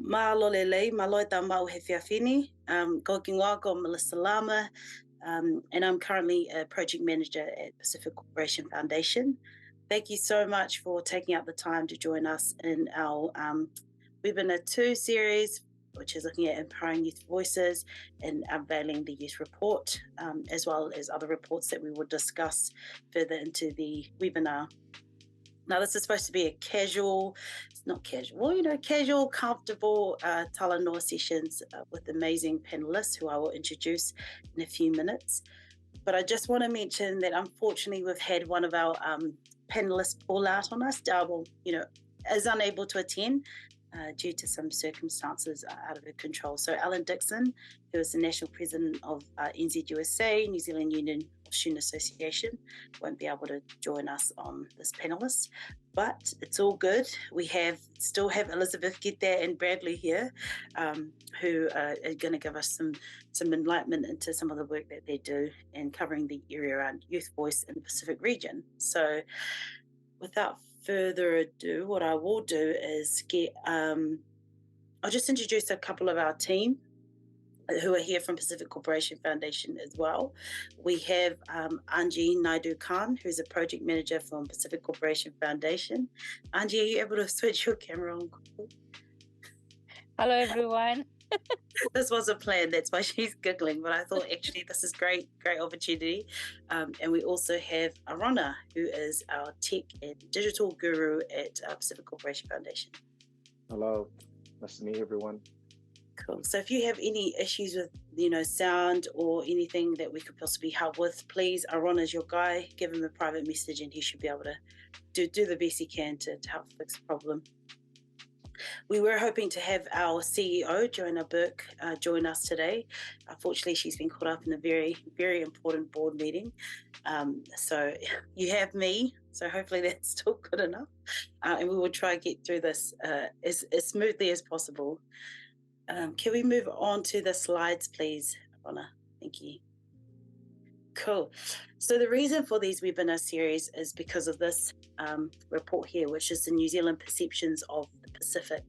Malolele, maloita mau he whiawhini, ko kingoa ko Melissa Lama, and I'm currently a project manager at Pacific Corporation Foundation. Thank you so much for taking out the time to join us in our Webinar 2 series, which is looking at empowering youth voices and unveiling the youth report, as well as other reports that we will discuss further into the webinar. Now, this is supposed to be a casual, comfortable talanoa sessions with amazing panellists who I will introduce in a few minutes. But I just want to mention that unfortunately we've had one of our panellists pull out on us, is unable to attend due to some circumstances out of her control. So Alan Dixon, who is the National President of NZUSA, New Zealand Union of Student Association, won't be able to join us on this panelist, but it's all good. We still have Elizabeth Gita and Bradley here, who are going to give us some enlightenment into some of the work that they do and covering the area around youth voice in the Pacific region. So without further ado, what I will do is I'll just introduce a couple of our team who are here from Pacific Corporation Foundation as well. We have Anji Naidu Khan, who's a project manager from Pacific Corporation Foundation. Anji, are you able to switch your camera on? Hello, everyone. This wasn't planned, that's why she's giggling, but I thought actually this is great opportunity. And we also have Arona, who is our tech and digital guru at Pacific Corporation Foundation. Hello, nice to meet everyone. Cool. So if you have any issues with, sound or anything that we could possibly help with, please, Arona's your guy. Give him a private message and he should be able to do the best he can to help fix the problem. We were hoping to have our CEO, Joanna Burke, join us today. Unfortunately, she's been caught up in a very, very important board meeting. So you have me, so hopefully that's still good enough. And we will try to get through this as smoothly as possible. Can we move on to the slides, please, Ronna? Thank you. Cool. So the reason for these webinar series is because of this report here, which is the New Zealand Perceptions of the Pacific.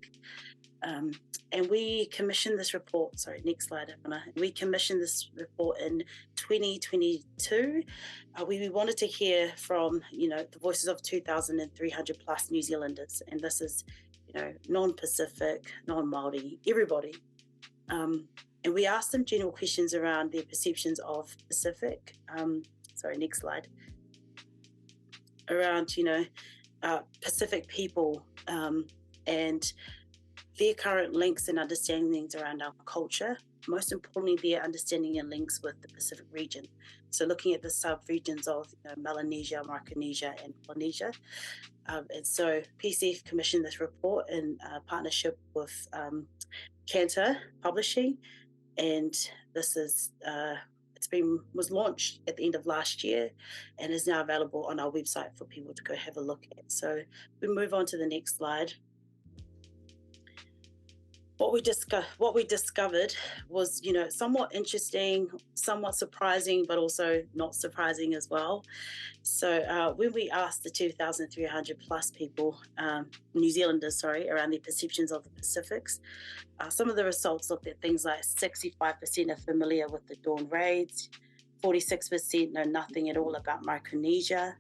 And we commissioned this report, next slide, Ronna. We commissioned this report in 2022. We wanted to hear from, the voices of 2,300 plus New Zealanders, and this is non-Pacific, non-Māori, everybody. And we asked them general questions around their perceptions of Pacific. Next slide. Around, Pacific people and their current links and understandings around our culture. Most importantly, their understanding and links with the Pacific region. So looking at the sub-regions of Melanesia, Micronesia, and Polynesia. And so PCF commissioned this report in partnership with Cantor Publishing, and this is was launched at the end of last year and is now available on our website for people to go have a look at. So we move on to the next slide. What we discovered was, somewhat interesting, somewhat surprising, but also not surprising as well. So when we asked the 2,300 plus people, New Zealanders, around their perceptions of the Pacifics, some of the results looked at things like 65% are familiar with the Dawn raids, 46% know nothing at all about Micronesia.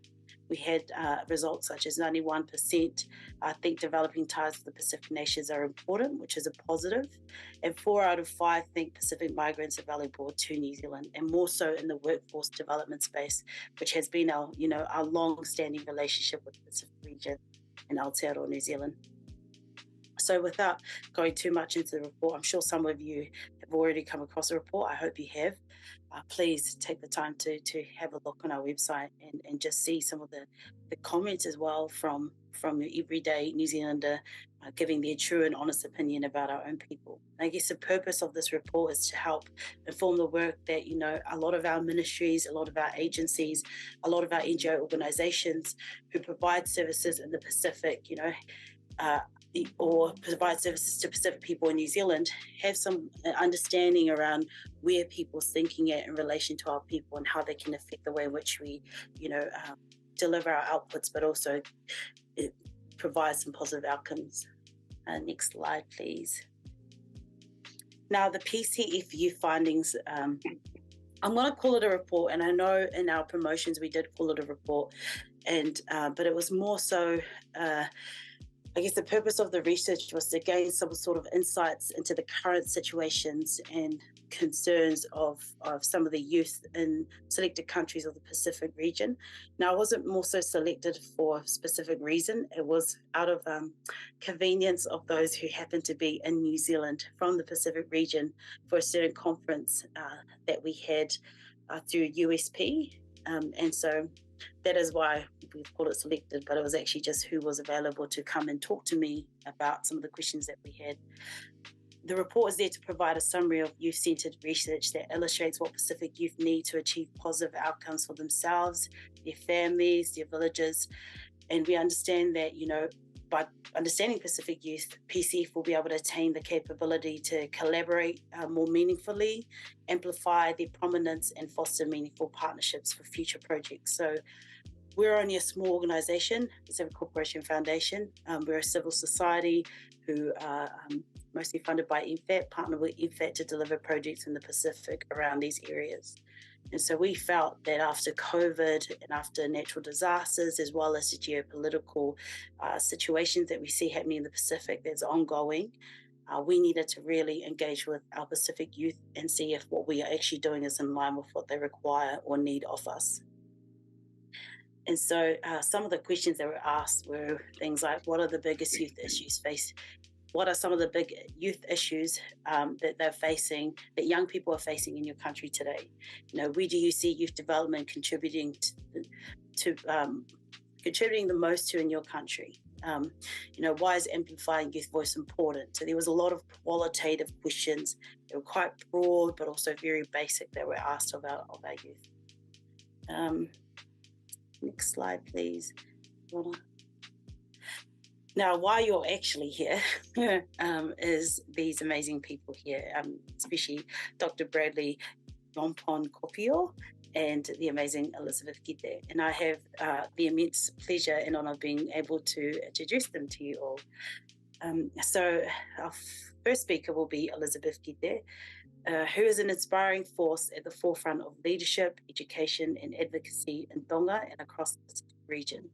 We had results such as 91% think developing ties with the Pacific nations are important, which is a positive. And 4 out of 5 think Pacific migrants are valuable to New Zealand, and more so in the workforce development space, which has been our long-standing relationship with the Pacific region in Aotearoa, New Zealand. So without going too much into the report, I'm sure some of you have already come across the report. I hope you have. Please take the time to have a look on our website and just see some of the comments as well from your everyday New Zealander giving their true and honest opinion about our own people. And I guess the purpose of this report is to help inform the work that, a lot of our ministries, a lot of our agencies, a lot of our NGO organizations who provide services in the Pacific, or provide services to Pacific people in New Zealand, have some understanding around where people's thinking at in relation to our people and how they can affect the way in which we, deliver our outputs, but also provide some positive outcomes. Next slide, please. Now, the PCF youth findings, I'm going to call it a report, and I know in our promotions we did call it a report, and but it was more so, I guess the purpose of the research was to gain some sort of insights into the current situations and concerns of some of the youth in selected countries of the Pacific region. Now, it wasn't more so selected for a specific reason. It was out of convenience of those who happened to be in New Zealand from the Pacific region for a certain conference that we had through USP. And so that is why we call it selected, but it was actually just who was available to come and talk to me about some of the questions that we had. The report is there to provide a summary of youth-centered research that illustrates what Pacific youth need to achieve positive outcomes for themselves, their families, their villages. And we understand that, by understanding Pacific youth, PCF will be able to attain the capability to collaborate more meaningfully, amplify their prominence, and foster meaningful partnerships for future projects. So we're only a small organization, Pacific Corporation Foundation. We're a civil society who are mostly funded by MFAT, partner with MFAT to deliver projects in the Pacific around these areas. And so we felt that after COVID and after natural disasters, as well as the geopolitical situations that we see happening in the Pacific that's ongoing, we needed to really engage with our Pacific youth and see if what we are actually doing is in line with what they require or need of us. And so some of the questions that were asked were things like, what are the biggest youth issues faced? What are some of the big youth issues that they're facing, that young people are facing in your country today? Where do you see youth development contributing contributing the most to in your country? Why is amplifying youth voice important? So there was a lot of qualitative questions. They were quite broad, but also very basic that were asked of our youth. Next slide, please. Now, why you're actually here is these amazing people here, especially Dr. Bradley Rompon Kopio and the amazing Elizabeth Gide. And I have the immense pleasure and honor of being able to introduce them to you all. So our first speaker will be Elizabeth Gide, who is an inspiring force at the forefront of leadership, education, and advocacy in Tonga and across the region.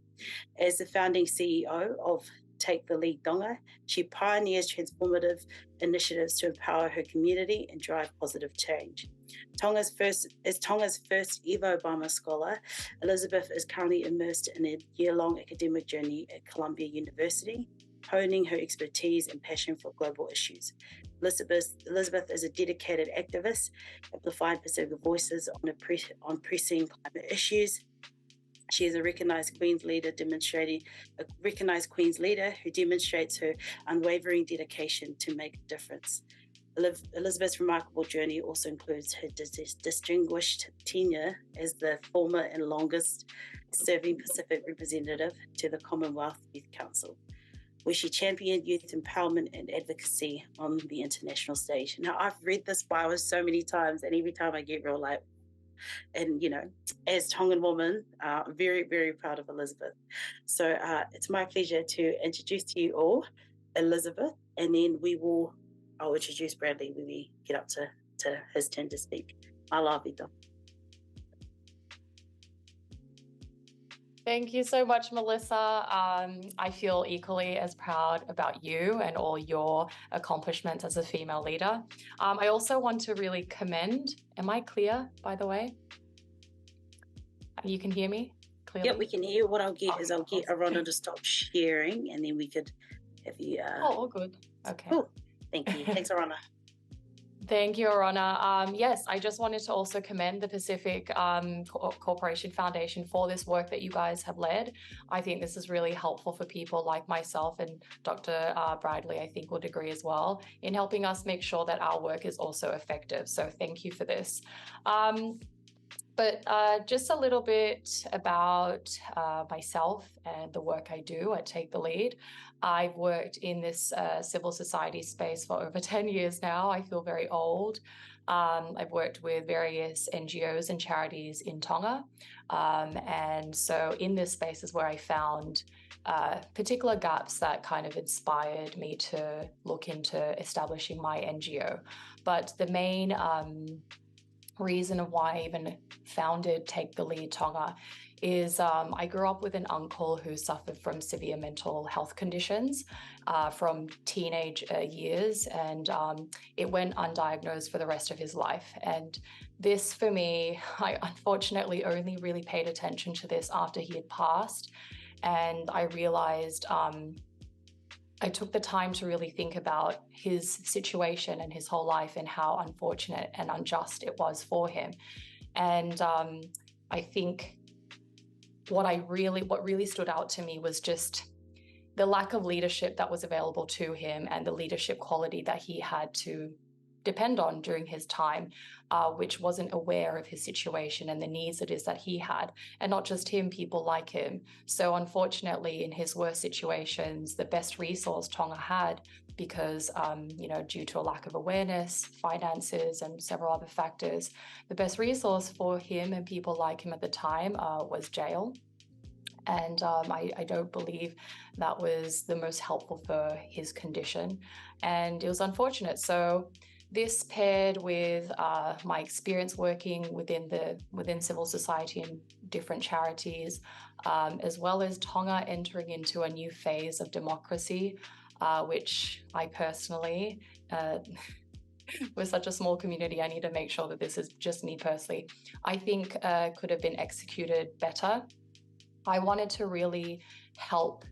As the founding CEO of Take the Lead Tonga, she pioneers transformative initiatives to empower her community and drive positive change. Tonga's first ever Obama scholar, Elizabeth is currently immersed in a year-long academic journey at Columbia University, honing her expertise and passion for global issues. Elizabeth is a dedicated activist, amplifying Pacific voices on pressing climate issues. She is a recognized Queen's leader who demonstrates her unwavering dedication to make a difference. Elizabeth's remarkable journey also includes her distinguished tenure as the former and longest serving Pacific representative to the Commonwealth Youth Council, where she championed youth empowerment and advocacy on the international stage. Now, I've read this bio so many times, and every time I get real like, and as Tongan woman, very, very proud of Elizabeth. So it's my pleasure to introduce to you all Elizabeth, and then I'll introduce Bradley when we get up to his turn to speak. Malavita. Thank you so much, Melissa. I feel equally as proud about you and all your accomplishments as a female leader. I also want to really commend, am I clear, by the way? You can hear me clearly? Yep, we can hear you. What I'll get is I'll get Arona to stop sharing, and then we could have you... all good. Okay. Cool. Thank you. Thanks, Arona. Thank you, Arona. Yes, I just wanted to also commend the Pacific Corporation Foundation for this work that you guys have led. I think this is really helpful for people like myself, and Dr. Bradley, I think, would agree as well, in helping us make sure that our work is also effective. So thank you for this. But just a little bit about myself and the work I do at Take the Lead. I've worked in this civil society space for over 10 years now. I feel very old. I've worked with various NGOs and charities in Tonga. And so in this space is where I found particular gaps that kind of inspired me to look into establishing my NGO. But the main reason of why I even founded Take the Lead Tonga is I grew up with an uncle who suffered from severe mental health conditions from teenage years, and it went undiagnosed for the rest of his life. And this, for me, I unfortunately only really paid attention to this after he had passed, and I realized I took the time to really think about his situation and his whole life and how unfortunate and unjust it was for him. And I think what really stood out to me was just the lack of leadership that was available to him and the leadership quality that he had to depend on during his time, which wasn't aware of his situation and the needs it is that he had, and not just him, people like him. So unfortunately, in his worst situations, the best resource Tonga had, because due to a lack of awareness, finances, and several other factors, the best resource for him and people like him at the time was jail. And I don't believe that was the most helpful for his condition, and it was unfortunate. So this, paired with my experience working within civil society and different charities, as well as Tonga entering into a new phase of democracy, which I personally, we're such a small community, I need to make sure that this is just me personally, I think could have been executed better. I wanted to really help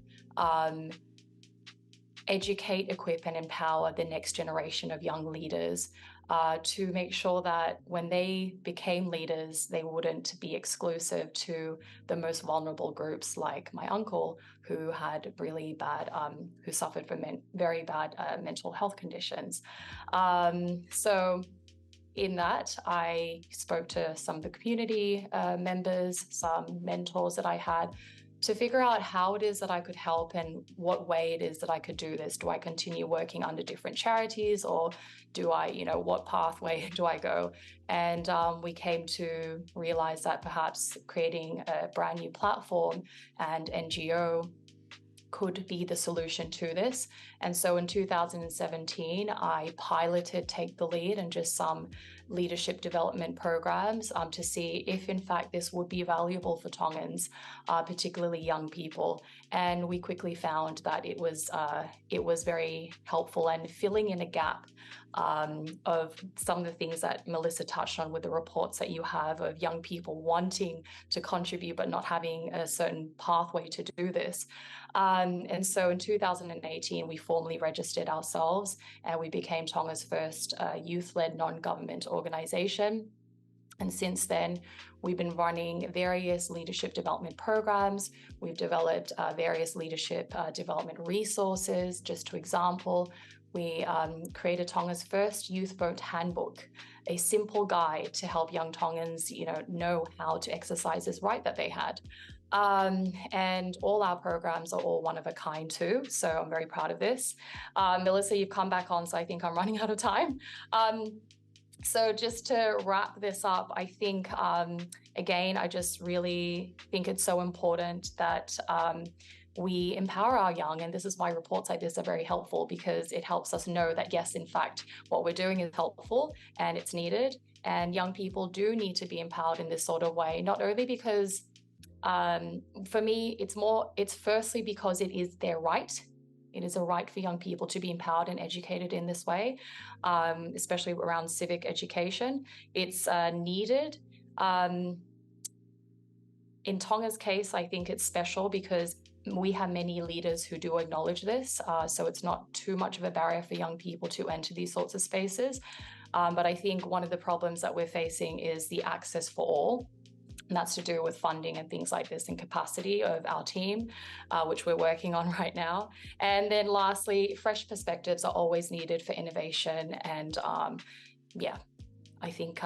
educate, equip, and empower the next generation of young leaders to make sure that when they became leaders, they wouldn't be exclusive to the most vulnerable groups like my uncle, who had really bad, who suffered from very bad mental health conditions. So in that, I spoke to some of the community members, some mentors that I had, to figure out how it is that I could help and what way it is that I could do this. Do I continue working under different charities, or do I, what pathway do I go? And we came to realize that perhaps creating a brand new platform and NGO could be the solution to this. And so in 2017, I piloted Take the Lead and just some leadership development programs to see if in fact this would be valuable for Tongans, particularly young people. And we quickly found that it was very helpful and filling in a gap of some of the things that Melissa touched on with the reports that you have of young people wanting to contribute but not having a certain pathway to do this. And so in 2018, we formally registered ourselves and we became Tonga's first youth-led non-government organization. And since then, we've been running various leadership development programs. We've developed various leadership development resources. Just to example, we created Tonga's first youth vote handbook, a simple guide to help young Tongans, know how to exercise this right that they had. And all our programs are all one of a kind too. So I'm very proud of this. Melissa, you've come back on, so I think I'm running out of time. So just to wrap this up, I think, again, I just really think it's so important that we empower our young, and this is why reports like this are very helpful, because it helps us know that, yes, in fact, what we're doing is helpful and it's needed. And young people do need to be empowered in this sort of way, not only because, for me, it's firstly because it is their right. It is a right for young people to be empowered and educated in this way, especially around civic education. It's needed. In Tonga's case, I think it's special because we have many leaders who do acknowledge this, so it's not too much of a barrier for young people to enter these sorts of spaces. But I think one of the problems that we're facing is the access for all. And that's to do with funding and things like this and capacity of our team, which we're working on right now. And then lastly, fresh perspectives are always needed for innovation. And I think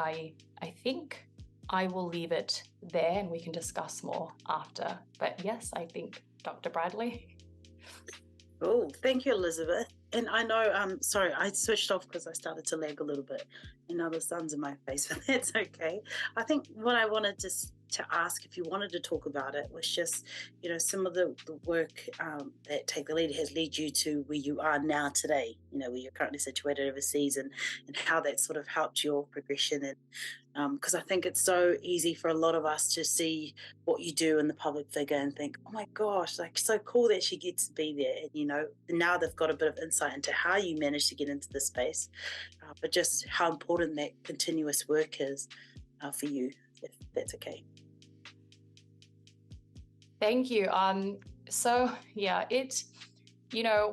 I will leave it there and we can discuss more after. But yes, I think Dr. Bradley. Oh, thank you, Elizabeth. And I know, sorry, I switched off because I started to lag a little bit, and now the sun's in my face, but that's okay. I think what I wanted to ask, if you wanted to talk about it, was just, some of the work that Take the Lead has led you to where you are now today, where you're currently situated overseas, and how that sort of helped your progression. And because I think it's so easy for a lot of us to see what you do in the public figure and think, oh my gosh, like so cool that she gets to be there. And, now they've got a bit of insight into how you managed to get into the space, but just how important that continuous work is for you, if that's okay. Thank you. So yeah,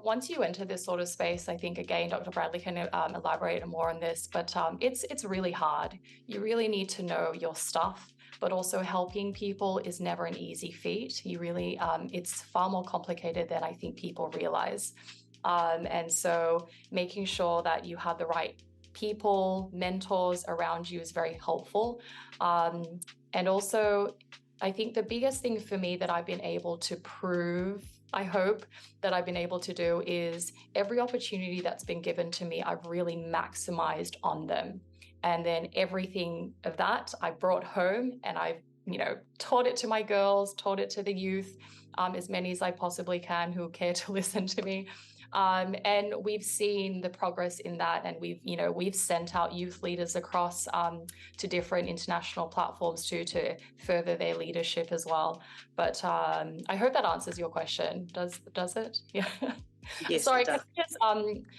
once you enter this sort of space, I think, again, Dr. Bradley can elaborate more on this, but it's really hard. You really need to know your stuff, but also helping people is never an easy feat. You really, it's far more complicated than I think people realize. And so making sure that you have the right people, mentors around you is very helpful. And also, I think the biggest thing for me that I've been able to prove, I hope that I've been able to do, is every opportunity that's been given to me, I've really maximized on them. And then everything of that I brought home, and I've, taught it to my girls, taught it to the youth, as many as I possibly can who care to listen to me. And we've seen the progress in that, and we've sent out youth leaders across to different international platforms to further their leadership as well. But I hope that answers your question. Does it? Yeah. Yes, Sorry, can I just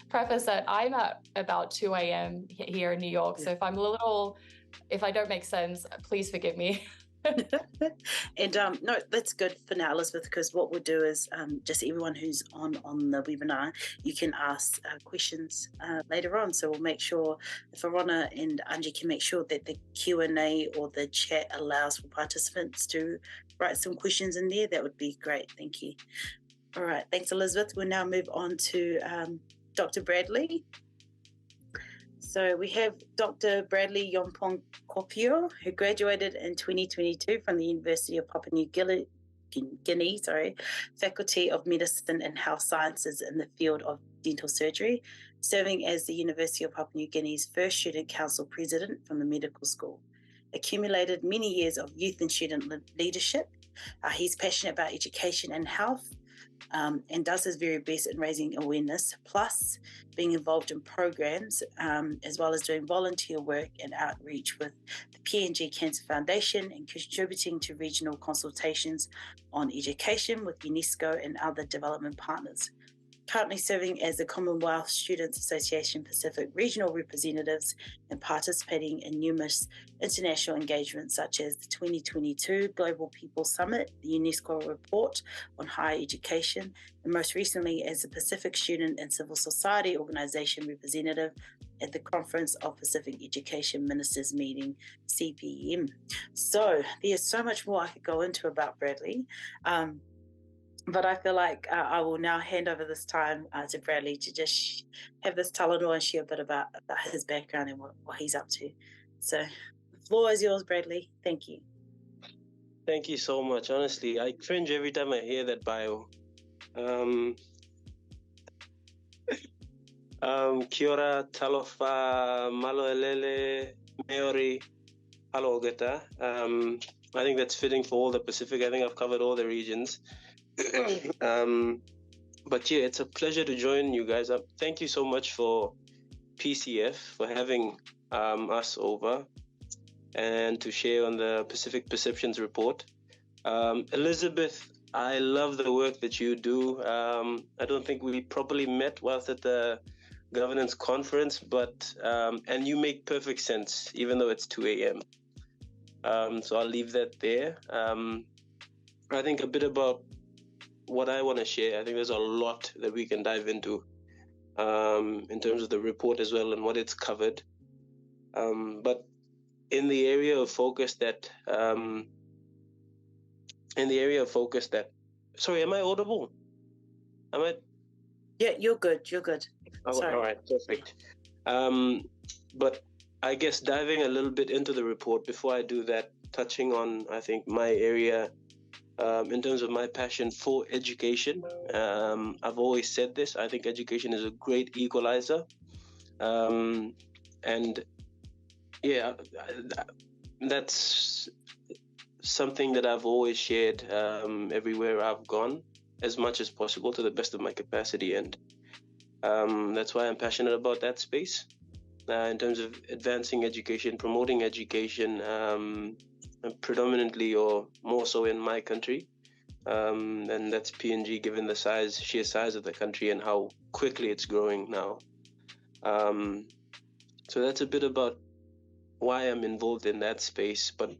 preface that I'm at about 2 a.m. here in New York, so if I don't make sense, please forgive me. And no, that's good for now, Elizabeth, because what we'll do is just everyone who's on the webinar, you can ask questions later on. So we'll make sure, if Arona and Angie can make sure that the Q&A or the chat allows for participants to write some questions in there, that would be great. Thank you. All right, thanks, Elizabeth. We'll now move on to Dr. Bradley. So we have Dr. Bradley Yompong Kopio, who graduated in 2022 from the University of Papua New Guinea, Faculty of Medicine and Health Sciences in the field of dental surgery, serving as the University of Papua New Guinea's first student council president from the medical school. Accumulated many years of youth and student leadership. He's passionate about education and health, and does his very best in raising awareness, plus being involved in programs, as well as doing volunteer work and outreach with the PNG Cancer Foundation, and contributing to regional consultations on education with UNESCO and other development partners. Currently serving as the Commonwealth Students Association Pacific Regional Representatives and participating in numerous international engagements such as the 2022 Global People Summit, the UNESCO Report on Higher Education, and most recently as the Pacific Student and Civil Society Organization Representative at the Conference of Pacific Education Ministers Meeting, CPEM. So there's so much more I could go into about Bradley. But I feel like I will now hand over this time to Bradley to just have this talanoa and share a bit about his background and what he's up to. So the floor is yours, Bradley. Thank you. Thank you so much. Honestly, I cringe every time I hear that bio. Kia ora, talofa, maloelele, meori, halo ogeta. I think that's fitting for all the Pacific. I think I've covered all the regions. But yeah, it's a pleasure to join you guys up. Thank you so much for PCF for having us over and to share on the Pacific Perceptions Report. Elizabeth, I love the work that you do. I don't think we properly met whilst at the governance conference, but and you make perfect sense, even though it's 2 a.m. So I'll leave that there. I think a bit about what I want to share. I think there's a lot that we can dive into in terms of the report as well and what it's covered. But in the area of focus that, sorry, am I audible? Am I? Yeah, you're good. You're good. Oh, all right, perfect. But I guess diving a little bit into the report before I do that, touching on, I think, my area in terms of my passion for education. I've always said this. I think education is a great equalizer. And yeah, that's something that I've always shared everywhere I've gone, as much as possible to the best of my capacity. And that's why I'm passionate about that space. In terms of advancing education, promoting education, predominantly or more so in my country, and that's PNG, given the sheer size of the country and how quickly it's growing now. So that's a bit about why I'm involved in that space, but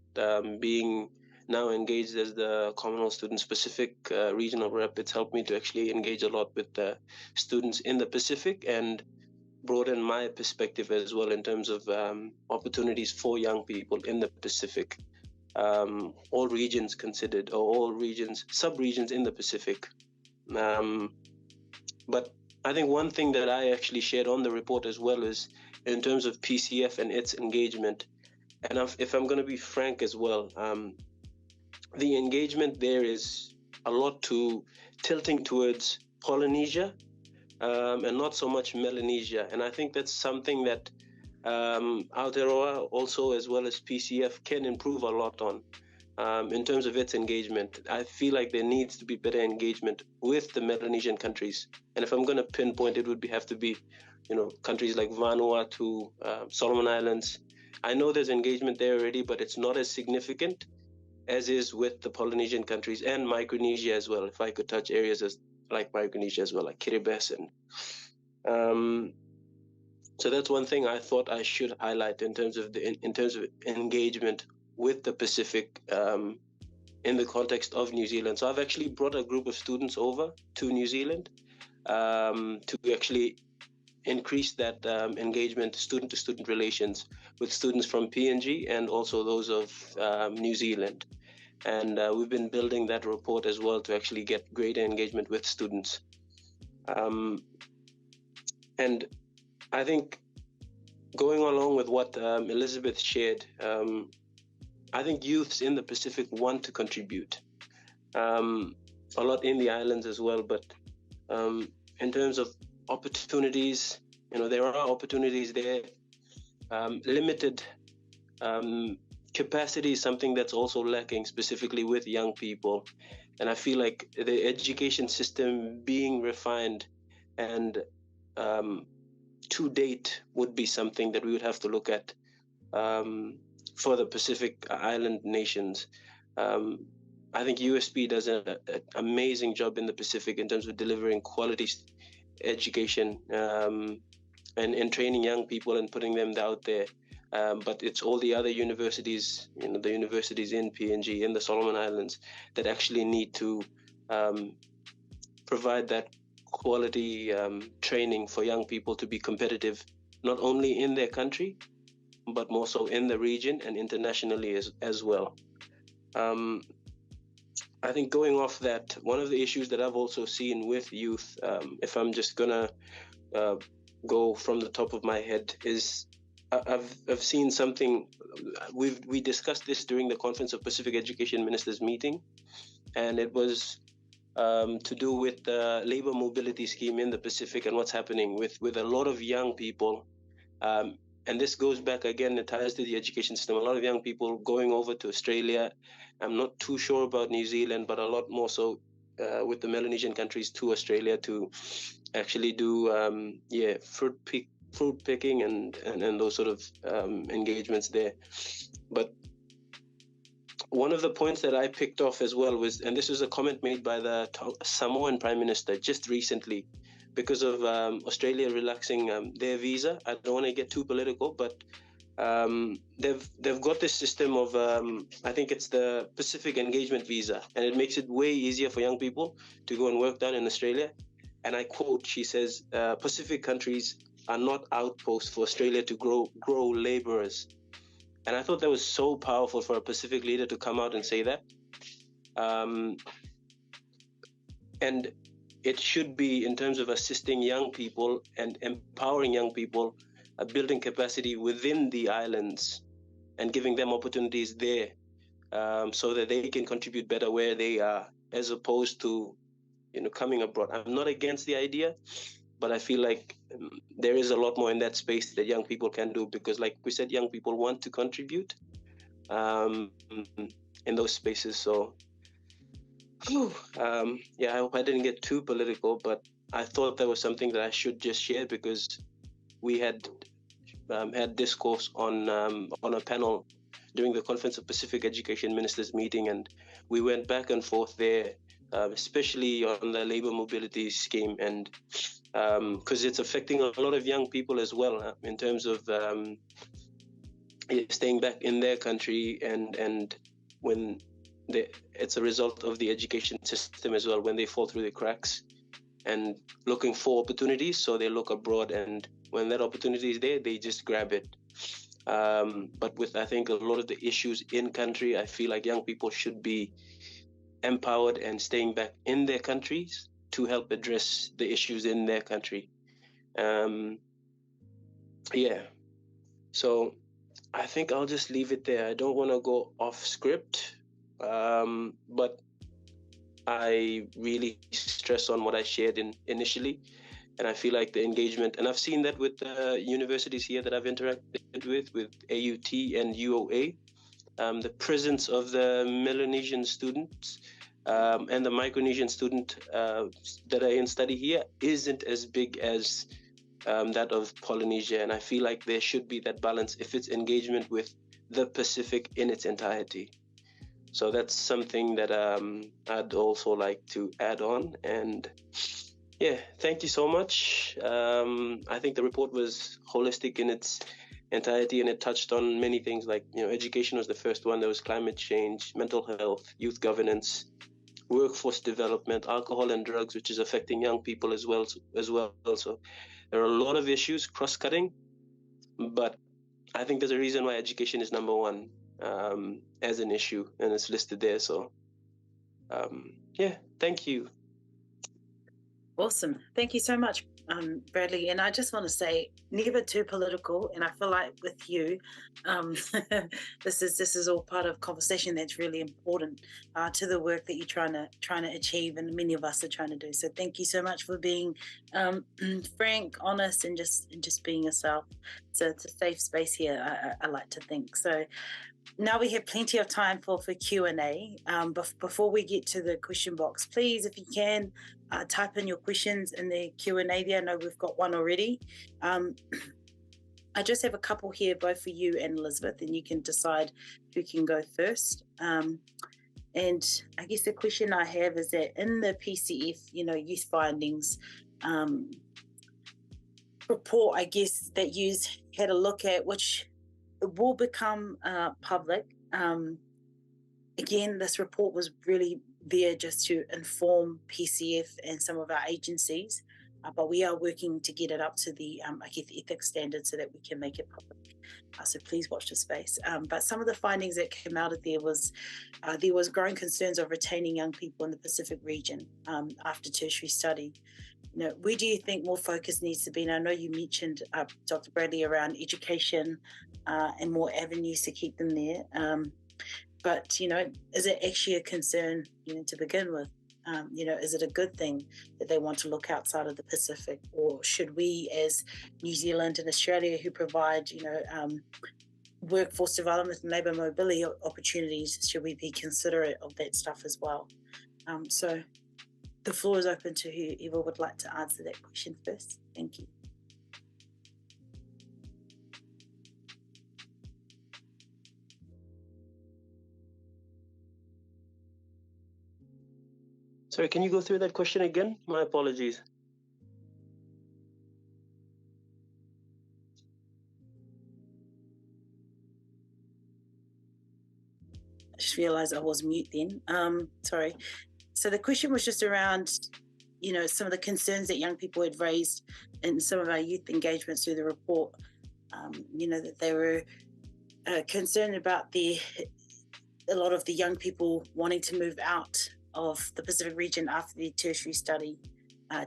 being now engaged as the Commonwealth Student Pacific regional rep, it's helped me to actually engage a lot with the students in the Pacific and broaden my perspective as well in terms of opportunities for young people in the Pacific, all regions considered, or all regions, sub-regions in the Pacific. But I think one thing that I actually shared on the report as well is in terms of PCF and its engagement. And if I'm going to be frank as well, the engagement there is a lot tilting towards Polynesia, and not so much Melanesia. And I think that's something that Aotearoa also, as well as PCF, can improve a lot on in terms of its engagement. I feel like there needs to be better engagement with the Melanesian countries. And if I'm going to pinpoint, it would have to be, countries like Vanuatu, Solomon Islands. I know there's engagement there already, but it's not as significant as is with the Polynesian countries and Micronesia as well. If I could touch areas like Micronesia as well, like Kiribati. And so that's one thing I thought I should highlight in terms of engagement with the Pacific in the context of New Zealand. So I've actually brought a group of students over to New Zealand to actually increase that engagement, student-to-student relations with students from PNG and also those of New Zealand. And we've been building that report as well to actually get greater engagement with students. And I think going along with what Elizabeth shared, I think youths in the Pacific want to contribute a lot in the islands as well. But in terms of opportunities, there are opportunities there. Limited capacity is something that's also lacking, specifically with young people. And I feel like the education system being refined and to date would be something that we would have to look at for the Pacific Island nations. I think USP does an amazing job in the Pacific in terms of delivering quality education and training young people and putting them out there. But it's all the other universities, the universities in PNG, in the Solomon Islands, that actually need to provide that quality training for young people to be competitive, not only in their country, but more so in the region and internationally as well. I think going off that, one of the issues that I've also seen with youth, if I'm just gonna go from the top of my head, is I've seen something. We discussed this during the Conference of Pacific Education Ministers meeting, and it was to do with the labor mobility scheme in the Pacific and what's happening with a lot of young people. And this goes back again, it ties to the education system. A lot of young people going over to Australia. I'm not too sure about New Zealand, but a lot more so with the Melanesian countries to Australia to actually do fruit picking and those sort of engagements there. But one of the points that I picked off as well was, and this was a comment made by the Samoan Prime Minister just recently, because of Australia relaxing their visa. I don't want to get too political, but they've got this system of I think it's the Pacific Engagement Visa, and it makes it way easier for young people to go and work down in Australia. And I quote, she says, Pacific countries are not outposts for Australia to grow laborers. And I thought that was so powerful for a Pacific leader to come out and say that. And it should be in terms of assisting young people and empowering young people, building capacity within the islands and giving them opportunities there. so that they can contribute better where they are, as opposed to, coming abroad. I'm not against the idea, but I feel like there is a lot more in that space that young people can do, because like we said, young people want to contribute in those spaces. So I hope I didn't get too political, but I thought that was something that I should just share, because we had had discourse on a panel during the Conference of Pacific Education Ministers meeting, and we went back and forth there, especially on the labor mobility scheme, and because it's affecting a lot of young people as well, in terms of staying back in their country, and when it's a result of the education system as well, when they fall through the cracks and looking for opportunities, so they look abroad, and when that opportunity is there, they just grab it. But with, I think, a lot of the issues in country, I feel like young people should be empowered and staying back in their countries to help address the issues in their country. So I think I'll just leave it there. I don't want to go off script, but I really stress on what I shared initially, and I feel like the engagement, and I've seen that with universities here that I've interacted with AUT and UOA, the presence of the Melanesian students and the Micronesian student that are in study here isn't as big as that of Polynesia, and I feel like there should be that balance if it's engagement with the Pacific in its entirety. So that's something that I'd also like to add on. And yeah, thank you so much. I think the report was holistic in its entirety, and it touched on many things, like, education was the first one. There was climate change, mental health, youth governance, workforce development, alcohol and drugs, which is affecting young people as well. So there are a lot of issues cross-cutting, but I think there's a reason why education is number one as an issue, and it's listed there. So thank you. Awesome. Thank you so much, Bradley. And I just want to say, never too political. And I feel like with you, this is all part of conversation that's really important to the work that you're trying to achieve, and many of us are trying to do. So thank you so much for being frank, honest, and just being yourself. So it's a safe space here, I like to think. So now we have plenty of time for Q&A. Before we get to the question box, please, if you can, type in your questions in the Q&A there. I know we've got one already. I just have a couple here, both for you and Elizabeth, and you can decide who can go first. And I guess the question I have is that in the PCF, youth findings report, I guess, that you had a look at, which will become public. Again, this report was really there just to inform PCF and some of our agencies, but we are working to get it up to the, I guess, the ethics standards so that we can make it public. So please watch the space. But some of the findings that came out of there was growing concerns of retaining young people in the Pacific region after tertiary study. Where do you think more focus needs to be? And I know you mentioned, Dr. Bradley, around education and more avenues to keep them there. But, is it actually a concern, to begin with? Is it a good thing that they want to look outside of the Pacific? Or should we, as New Zealand and Australia, who provide, workforce development and labour mobility opportunities, should we be considerate of that stuff as well? So the floor is open to whoever would like to answer that question first. Thank you. Sorry, can you go through that question again? My apologies. I just realised I was mute then. Sorry. So the question was just around, some of the concerns that young people had raised in some of our youth engagements through the report. That they were concerned about a lot of the young people wanting to move out of the Pacific region after the tertiary study.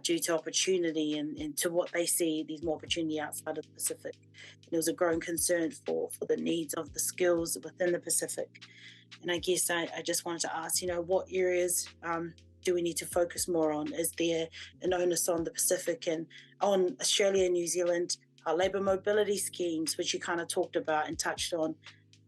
due to opportunity and to what they see, these more opportunity outside of the Pacific. There was a growing concern for the needs of the skills within the Pacific. And I guess I just wanted to ask, what areas do we need to focus more on? Is there an onus on the Pacific and on Australia and New Zealand labour mobility schemes, which you kind of talked about and touched on,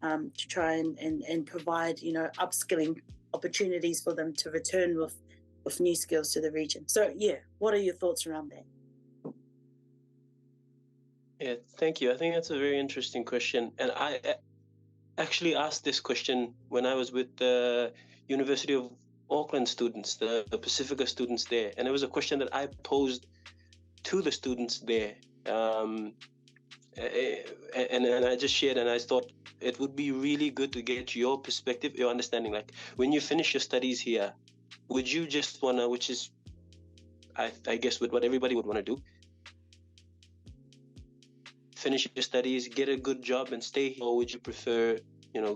to try and provide, upskilling opportunities for them to return with new skills to the region? So, what are your thoughts around that? Yeah, thank you. I think that's a very interesting question. And I actually asked this question when I was with the University of Auckland students, the Pacifica students there. And it was a question that I posed to the students there. And I just shared, and I thought it would be really good to get your perspective, your understanding. Like, when you finish your studies here, would you just want to, which is, I guess, what everybody would want to do, finish your studies, get a good job and stay here, or would you prefer,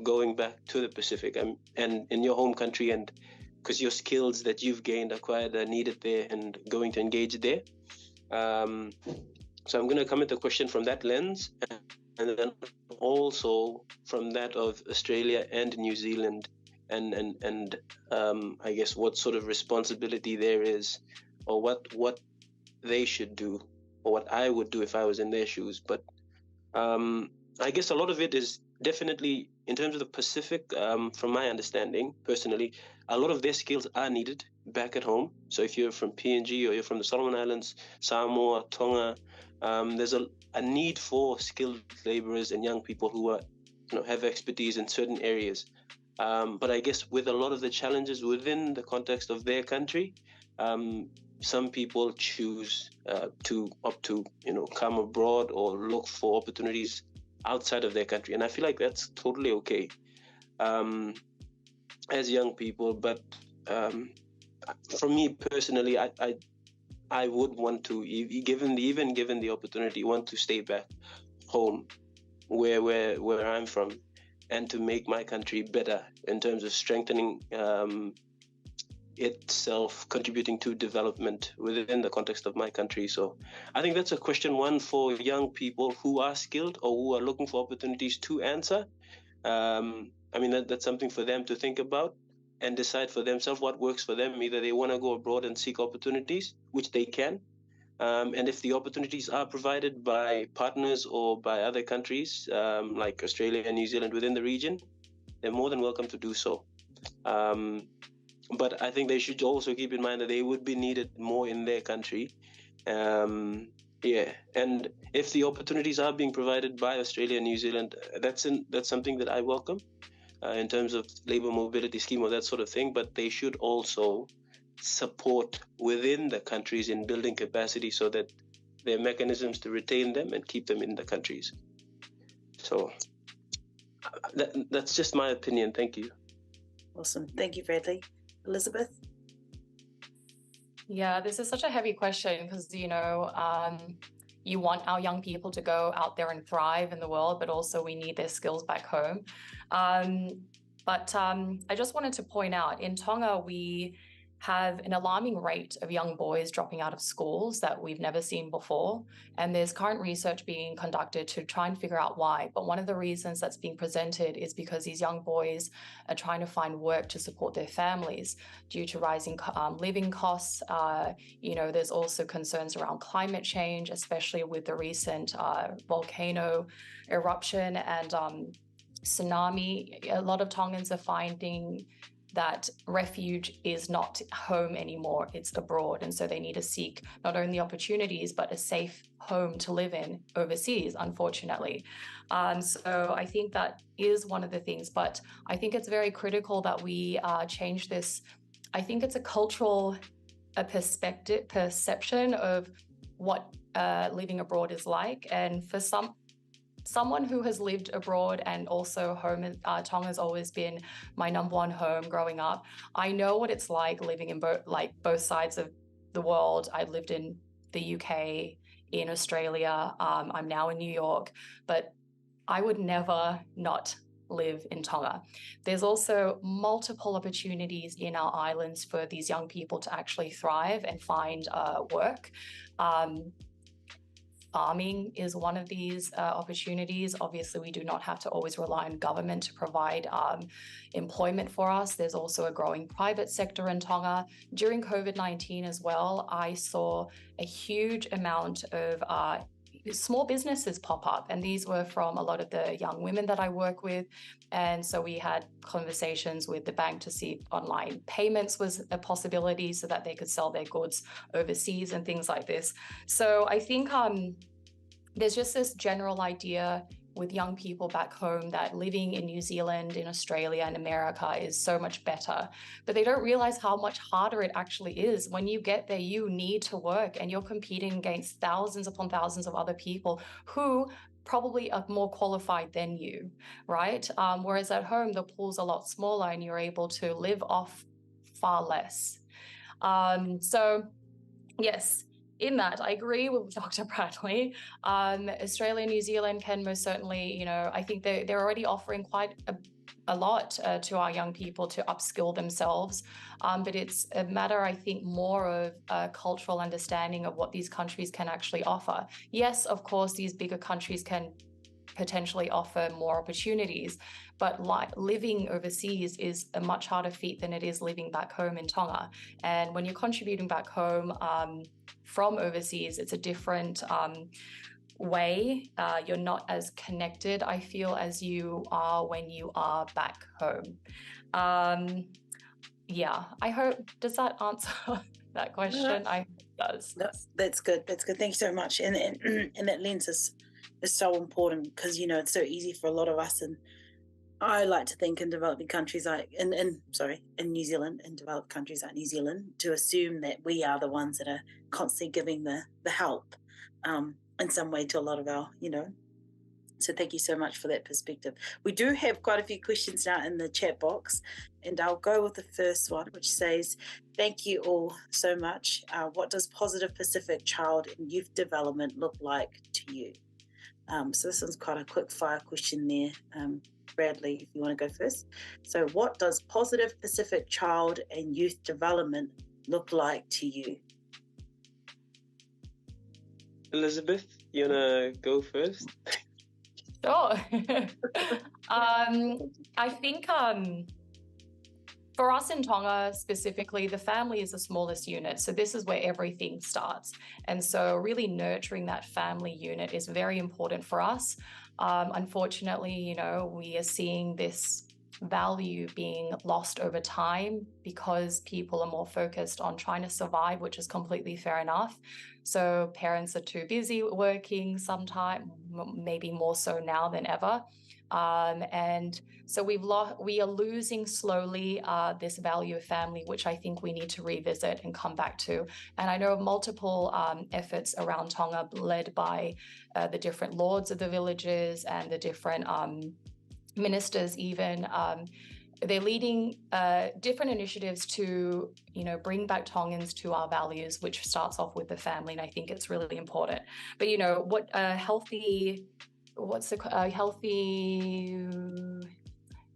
going back to the Pacific and in your home country, and because your skills that you've gained, acquired, are needed there and going to engage there? So I'm going to come at the question from that lens, and then also from that of Australia and New Zealand, and I guess what sort of responsibility there is, or what they should do, or what I would do if I was in their shoes. But I guess a lot of it is definitely, in terms of the Pacific, from my understanding personally, a lot of their skills are needed back at home. So if you're from PNG or you're from the Solomon Islands, Samoa, Tonga, there's a need for skilled laborers and young people who are, have expertise in certain areas. But I guess with a lot of the challenges within the context of their country, some people choose to opt to, come abroad or look for opportunities outside of their country. And I feel like that's totally okay as young people. But for me personally, I would want to, given the opportunity, want to stay back home where I'm from, and to make my country better in terms of strengthening itself, contributing to development within the context of my country. So I think that's a question one for young people who are skilled or who are looking for opportunities to answer. I mean, that's something for them to think about and decide for themselves what works for them. Either they want to go abroad and seek opportunities, which they can, and if the opportunities are provided by partners or by other countries like Australia and New Zealand within the region, they're more than welcome to do so. But I think they should also keep in mind that they would be needed more in their country. And if the opportunities are being provided by Australia and New Zealand, that's something that I welcome in terms of labor mobility scheme or that sort of thing. But they should also support within the countries in building capacity so that there are mechanisms to retain them and keep them in the countries. So that's just my opinion. Thank you. Awesome. Thank you, Bradley. Elizabeth? Yeah, this is such a heavy question because, you want our young people to go out there and thrive in the world, but also we need their skills back home. But I just wanted to point out, in Tonga, we have an alarming rate of young boys dropping out of schools that we've never seen before. And there's current research being conducted to try and figure out why. But one of the reasons that's being presented is because these young boys are trying to find work to support their families due to rising living costs. There's also concerns around climate change, especially with the recent volcano eruption and tsunami. A lot of Tongans are finding that refuge is not home anymore, it's abroad. And so they need to seek not only opportunities, but a safe home to live in overseas, unfortunately. So I think that is one of the things, but I think it's very critical that we change this. I think it's a cultural perception of what living abroad is like. And for someone who has lived abroad, and also home in Tonga has always been my number one home growing up. I know what it's like living in both sides of the world. I lived in the UK, in Australia. I'm now in New York, but I would never not live in Tonga. There's also multiple opportunities in our islands for these young people to actually thrive and find work. Farming is one of these opportunities. Obviously, we do not have to always rely on government to provide employment for us. There's also a growing private sector in Tonga. During COVID-19 as well, I saw a huge amount of small businesses pop up, and these were from a lot of the young women that I work with. And so we had conversations with the bank to see if online payments was a possibility so that they could sell their goods overseas and things like this. So I think there's just this general idea with young people back home that living in New Zealand, in Australia and America is so much better, but they don't realize how much harder it actually is. When you get there, you need to work and you're competing against thousands upon thousands of other people who probably are more qualified than you, right? Whereas at home, the pool's a lot smaller and you're able to live off far less. So yes, in that, I agree with Dr. Bradley. Australia and New Zealand can most certainly, I think they're already offering quite a lot to our young people to upskill themselves. But it's a matter, I think, more of cultural understanding of what these countries can actually offer. Yes, of course, these bigger countries can potentially offer more opportunities, but living overseas is a much harder feat than it is living back home in Tonga. And when you're contributing back home from overseas, it's a different way. You're not as connected, I feel, as you are when you are back home. Yeah, I hope, does that answer that question? I hope it does. No, that's good. That's good. Thank you so much. And that lens is so important because, it's so easy for a lot of us. And I like to think in developing countries in New Zealand, in developed countries like New Zealand, to assume that we are the ones that are constantly giving the help in some way to a lot of our, So thank you so much for that perspective. We do have quite a few questions now in the chat box, and I'll go with the first one, which says, thank you all so much. What does positive Pacific child and youth development look like to you? So this one's quite a quick fire question there. Bradley, if you want to go first. So what does positive Pacific child and youth development look like to you? Elizabeth, you want to go first? Sure. I think for us in Tonga specifically, the family is the smallest unit. So this is where everything starts. And so really nurturing that family unit is very important for us. Unfortunately, we are seeing this value being lost over time because people are more focused on trying to survive, which is completely fair enough. So parents are too busy working sometime, maybe more so now than ever. And so we are losing slowly this value of family, which I think we need to revisit and come back to. And I know of multiple efforts around Tonga led by the different lords of the villages and the different ministers even. They're leading different initiatives to, bring back Tongans to our values, which starts off with the family. And I think it's really important. But, what a healthy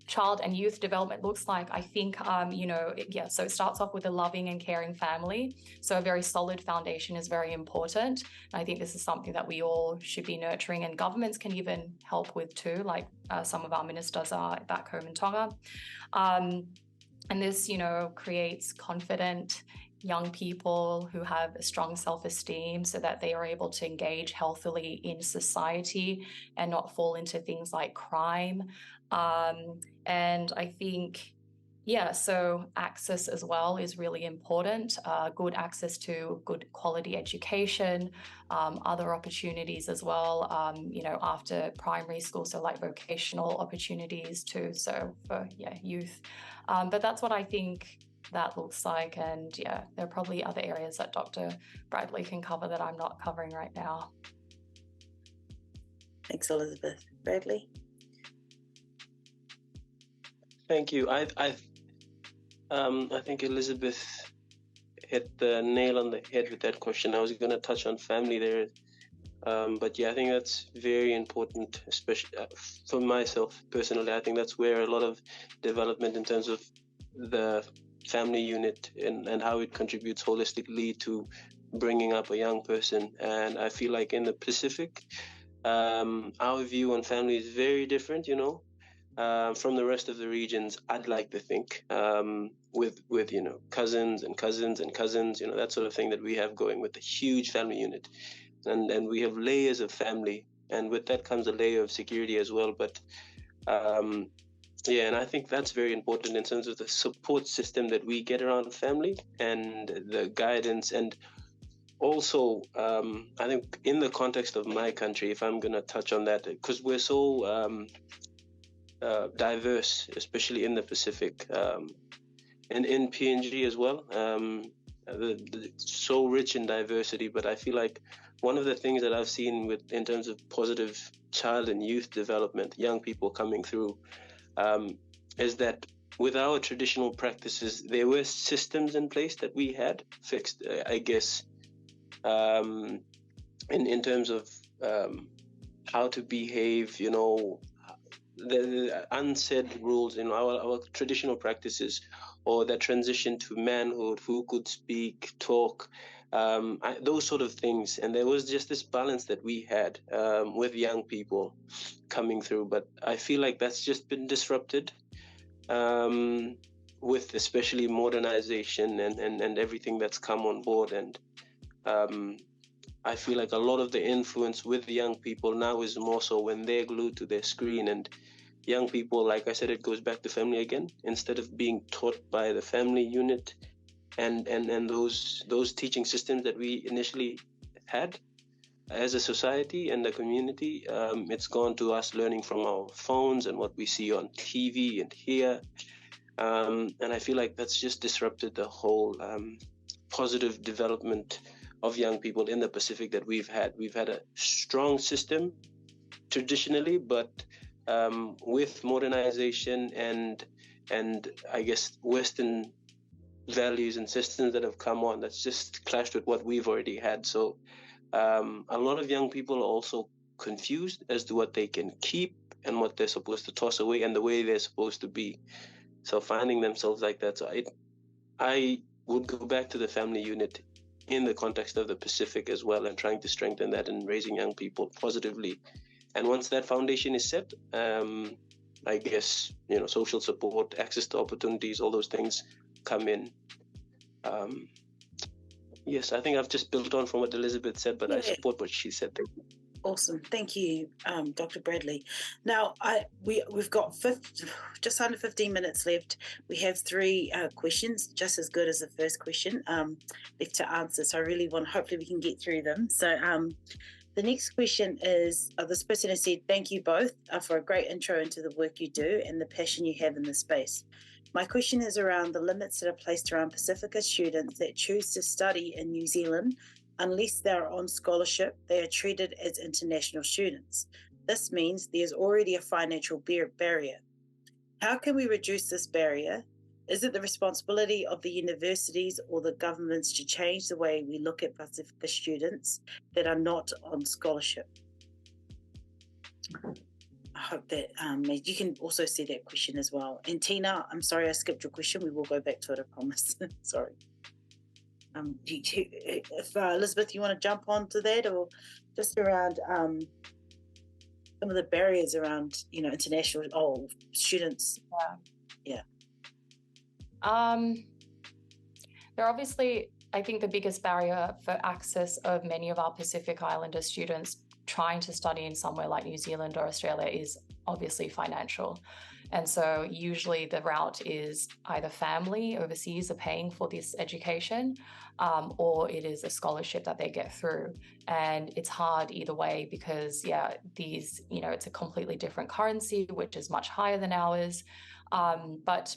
child and youth development looks like, I think, so it starts off with a loving and caring family. So a very solid foundation is very important. And I think this is something that we all should be nurturing, and governments can even help with too, like some of our ministers are back home in Tonga. And this, creates confident young people who have a strong self-esteem so that they are able to engage healthily in society and not fall into things like crime. And I think, so access as well is really important. Good access to good quality education, other opportunities as well, after primary school, so like vocational opportunities too, so for youth. But that's what I think that looks like. And there are probably other areas that Dr. Bradley can cover that I'm not covering right now. Thanks, Elizabeth. Bradley? Thank you. I think Elizabeth hit the nail on the head with that question. I was going to touch on family there. But yeah, I think that's very important, especially for myself personally. I think that's where a lot of development in terms of the family unit and how it contributes holistically to bringing up a young person. And I feel like in the Pacific, our view on family is very different, from the rest of the regions. I'd like to think, with cousins and cousins and cousins, that sort of thing that we have going with a huge family unit, and we have layers of family, and with that comes a layer of security as well. But yeah, and I think that's very important in terms of the support system that we get around family and the guidance. And also, I think in the context of my country, if I'm going to touch on that, because we're so diverse, especially in the Pacific, and in PNG as well, so rich in diversity. But I feel like one of the things that I've seen in terms of positive child and youth development, young people coming through, is that with our traditional practices, there were systems in place that we had fixed, I guess, in terms of how to behave, the unsaid rules in our traditional practices, or that transition to manhood, who could speak, talk, those sort of things. And there was just this balance that we had with young people coming through. But I feel like that's just been disrupted with especially modernization and everything that's come on board. And I feel like a lot of the influence with the young people now is more so when they're glued to their screen. And young people, like I said, it goes back to family again. Instead of being taught by the family unit and those teaching systems that we initially had as a society and a community, it's gone to us learning from our phones and what we see on TV and here. And I feel like that's just disrupted the whole positive development of young people in the Pacific that we've had. We've had a strong system traditionally, but with modernization and I guess Western values and systems that have come on, that's just clashed with what we've already had. So a lot of young people are also confused as to what they can keep and what they're supposed to toss away and the way they're supposed to be. So finding themselves like that. So I would go back to the family unit in the context of the Pacific as well, and trying to strengthen that and raising young people positively. And once that foundation is set, I guess, social support, access to opportunities, all those things come in. Yes, I think I've just built on from what Elizabeth said, but I support what she said. Awesome. Thank you, Dr. Bradley. Now, we've got just under 15 minutes left. We have 3 questions, just as good as the first question, left to answer. So I really hopefully we can get through them. So the next question is, this person has said, thank you both for a great intro into the work you do and the passion you have in the space. My question is around the limits that are placed around Pacifica students that choose to study in New Zealand. Unless they are on scholarship, they are treated as international students. This means there's already a financial barrier. How can we reduce this barrier? Is it the responsibility of the universities or the governments to change the way we look at Pacifica students that are not on scholarship? I hope that you can also see that question as well. And Tina, I'm sorry I skipped your question. We will go back to it, I promise. Sorry. If Elizabeth, you want to jump onto that, or just around some of the barriers around, international students. Yeah. They're obviously, I think the biggest barrier for access of many of our Pacific Islander students trying to study in somewhere like New Zealand or Australia is obviously financial. And so usually the route is either family overseas are paying for this education, or it is a scholarship that they get through. And it's hard either way because, these, it's a completely different currency, which is much higher than ours. But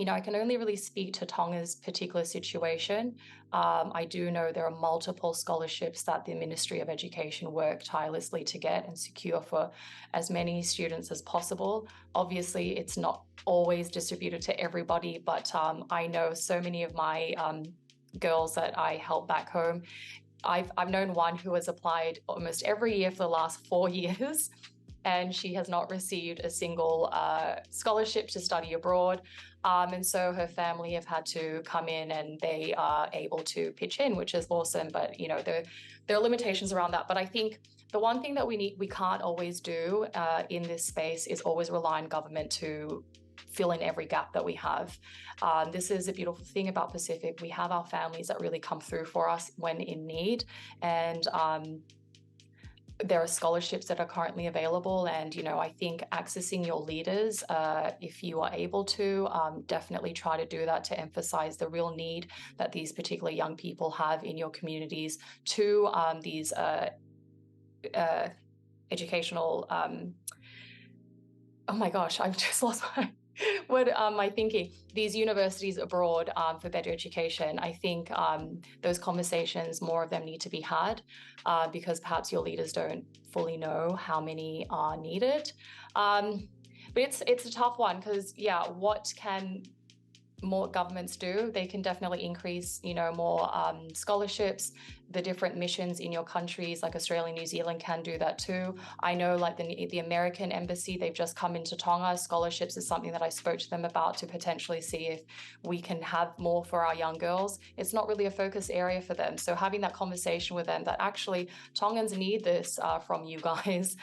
I can only really speak to Tonga's particular situation. I do know there are multiple scholarships that the Ministry of Education work tirelessly to get and secure for as many students as possible. Obviously, it's not always distributed to everybody, but I know so many of my girls that I help back home, I've known one who has applied almost every year for the last 4 years, and she has not received a single scholarship to study abroad. And so her family have had to come in, and they are able to pitch in, which is awesome. But there are limitations around that. But I think the one thing that we can't always do in this space is always rely on government to fill in every gap that we have. This is a beautiful thing about Pacific. We have our families that really come through for us when in need, and there are scholarships that are currently available. And I think accessing your leaders, if you are able to, definitely try to do that, to emphasize the real need that these particular young people have in your communities to these educational oh my gosh, I've just lost my thinking. These universities abroad for better education. I think those conversations, more of them need to be had, because perhaps your leaders don't fully know how many are needed. But it's a tough one, because what can more governments do? They can definitely increase, more scholarships. The different missions in your countries, like Australia and New Zealand, can do that too. I know, like the American embassy, they've just come into Tonga. Scholarships is something that I spoke to them about, to potentially see if we can have more for our young girls. It's not really a focus area for them. So having that conversation with them, that actually Tongans need this from you guys.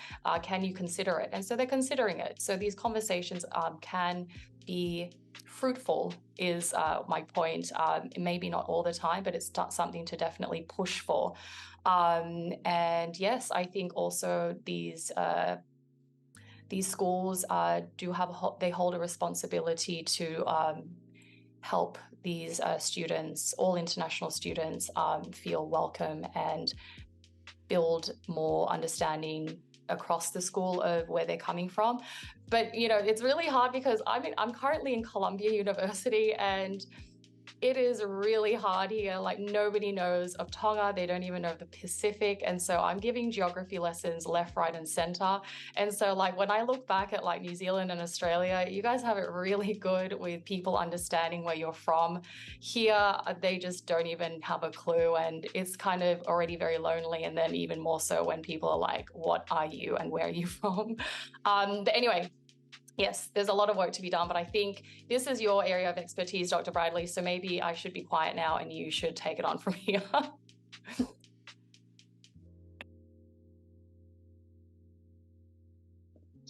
Can you consider it? And so they're considering it. So these conversations can be fruitful, is my point. Maybe not all the time, but it's something to definitely push for. And yes, I think also these schools they hold a responsibility to help these students, all international students, feel welcome and build more understanding across the school of where they're coming from. But it's really hard, because I'm currently in Columbia University, and it is really hard here. Like, nobody knows of Tonga. They don't even know of the Pacific. And so I'm giving geography lessons left, right, and center. And so, like, when I look back at like New Zealand and Australia, you guys have it really good with people understanding where you're from. Here, they just don't even have a clue. And it's kind of already very lonely. And then even more so when people are like, what are you and where are you from? But anyway, yes, there's a lot of work to be done, but I think this is your area of expertise, Dr. Bradley, so maybe I should be quiet now and you should take it on from here.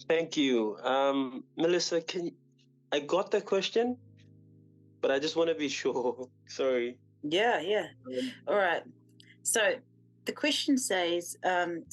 Thank you. Melissa, I got the question, but I just want to be sure. Sorry. Yeah. All right. So the question says,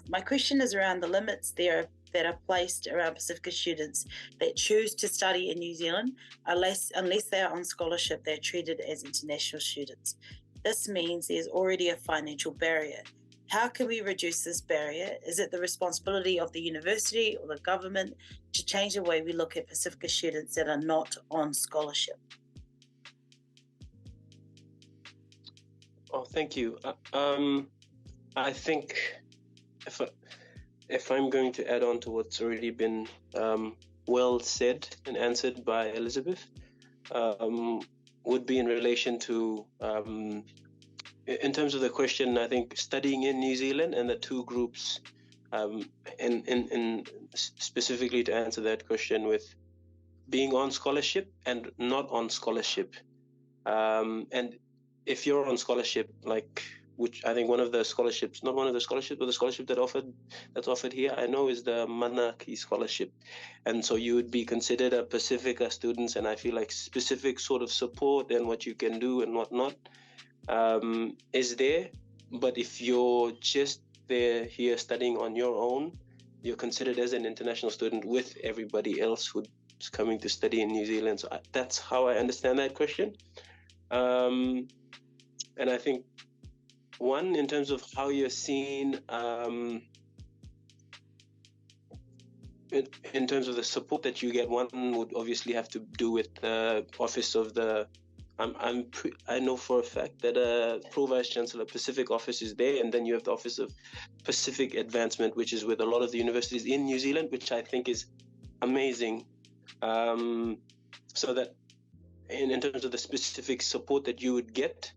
my question is around the limits that are placed around Pacifica students that choose to study in New Zealand, unless they are on scholarship, they're treated as international students. This means there's already a financial barrier. How can we reduce this barrier? Is it the responsibility of the university or the government to change the way we look at Pacifica students that are not on scholarship? Oh, thank you. I think if I'm going to add on to what's already been well said and answered by Elizabeth, would be in relation to, in terms of the question, I think studying in New Zealand and the two groups, in specifically to answer that question, with being on scholarship and not on scholarship. And if you're on scholarship, like, which I think one of the scholarships, not one of the scholarships, but the scholarship that's offered here, I know, is the Manaki scholarship. And so you would be considered a Pacifica student, and I feel like specific sort of support and what you can do and whatnot is there. But if you're just there here studying on your own, you're considered as an international student with everybody else who's coming to study in New Zealand. So that's how I understand that question. And I think, one, in terms of how you're seen, in terms of the support that you get, one would obviously have to do with the office of the, I know for a fact that a Pro-Vice Chancellor Pacific office is there, and then you have the Office of Pacific Advancement, which is with a lot of the universities in New Zealand, which I think is amazing. So that in terms of the specific support that you would get,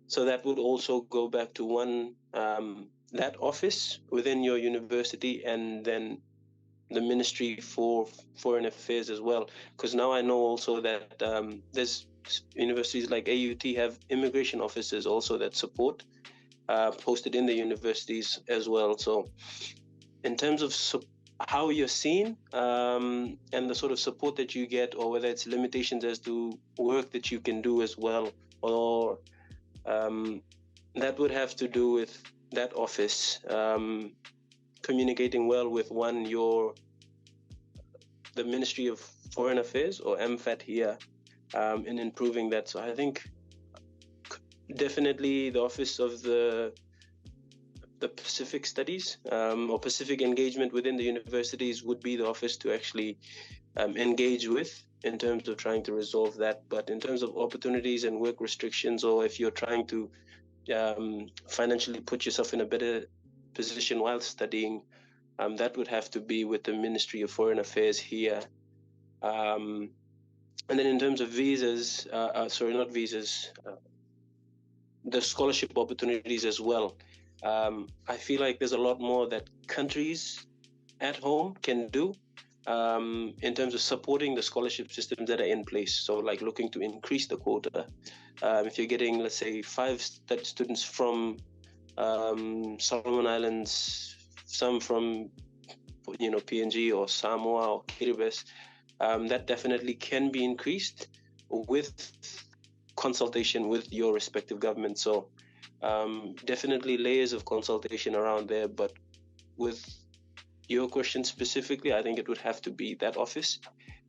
So that would also go back to one, that office within your university, and then the Ministry for Foreign Affairs as well. Because now I know also that there's universities like AUT have immigration officers also that support, posted in the universities as well. So in terms of how you're seen, and the sort of support that you get, or whether it's limitations as to work that you can do as well, or that would have to do with that office communicating well with the Ministry of Foreign Affairs, or MFAT here, in improving that. So I think definitely the office of the Pacific Studies, or Pacific engagement within the universities would be the office to actually engage with in terms of trying to resolve that. But in terms of opportunities and work restrictions, or if you're trying to financially put yourself in a better position while studying, that would have to be with the Ministry of Foreign Affairs here. And then in terms of visas, not visas, the scholarship opportunities as well. I feel like there's a lot more that countries at home can do in terms of supporting the scholarship systems that are in place. So like looking to increase the quota. If you're getting, let's say, 5 students from Solomon Islands, some from, PNG or Samoa or Kiribati, that definitely can be increased with consultation with your respective government. So definitely layers of consultation around there. But with your question specifically, I think it would have to be that office.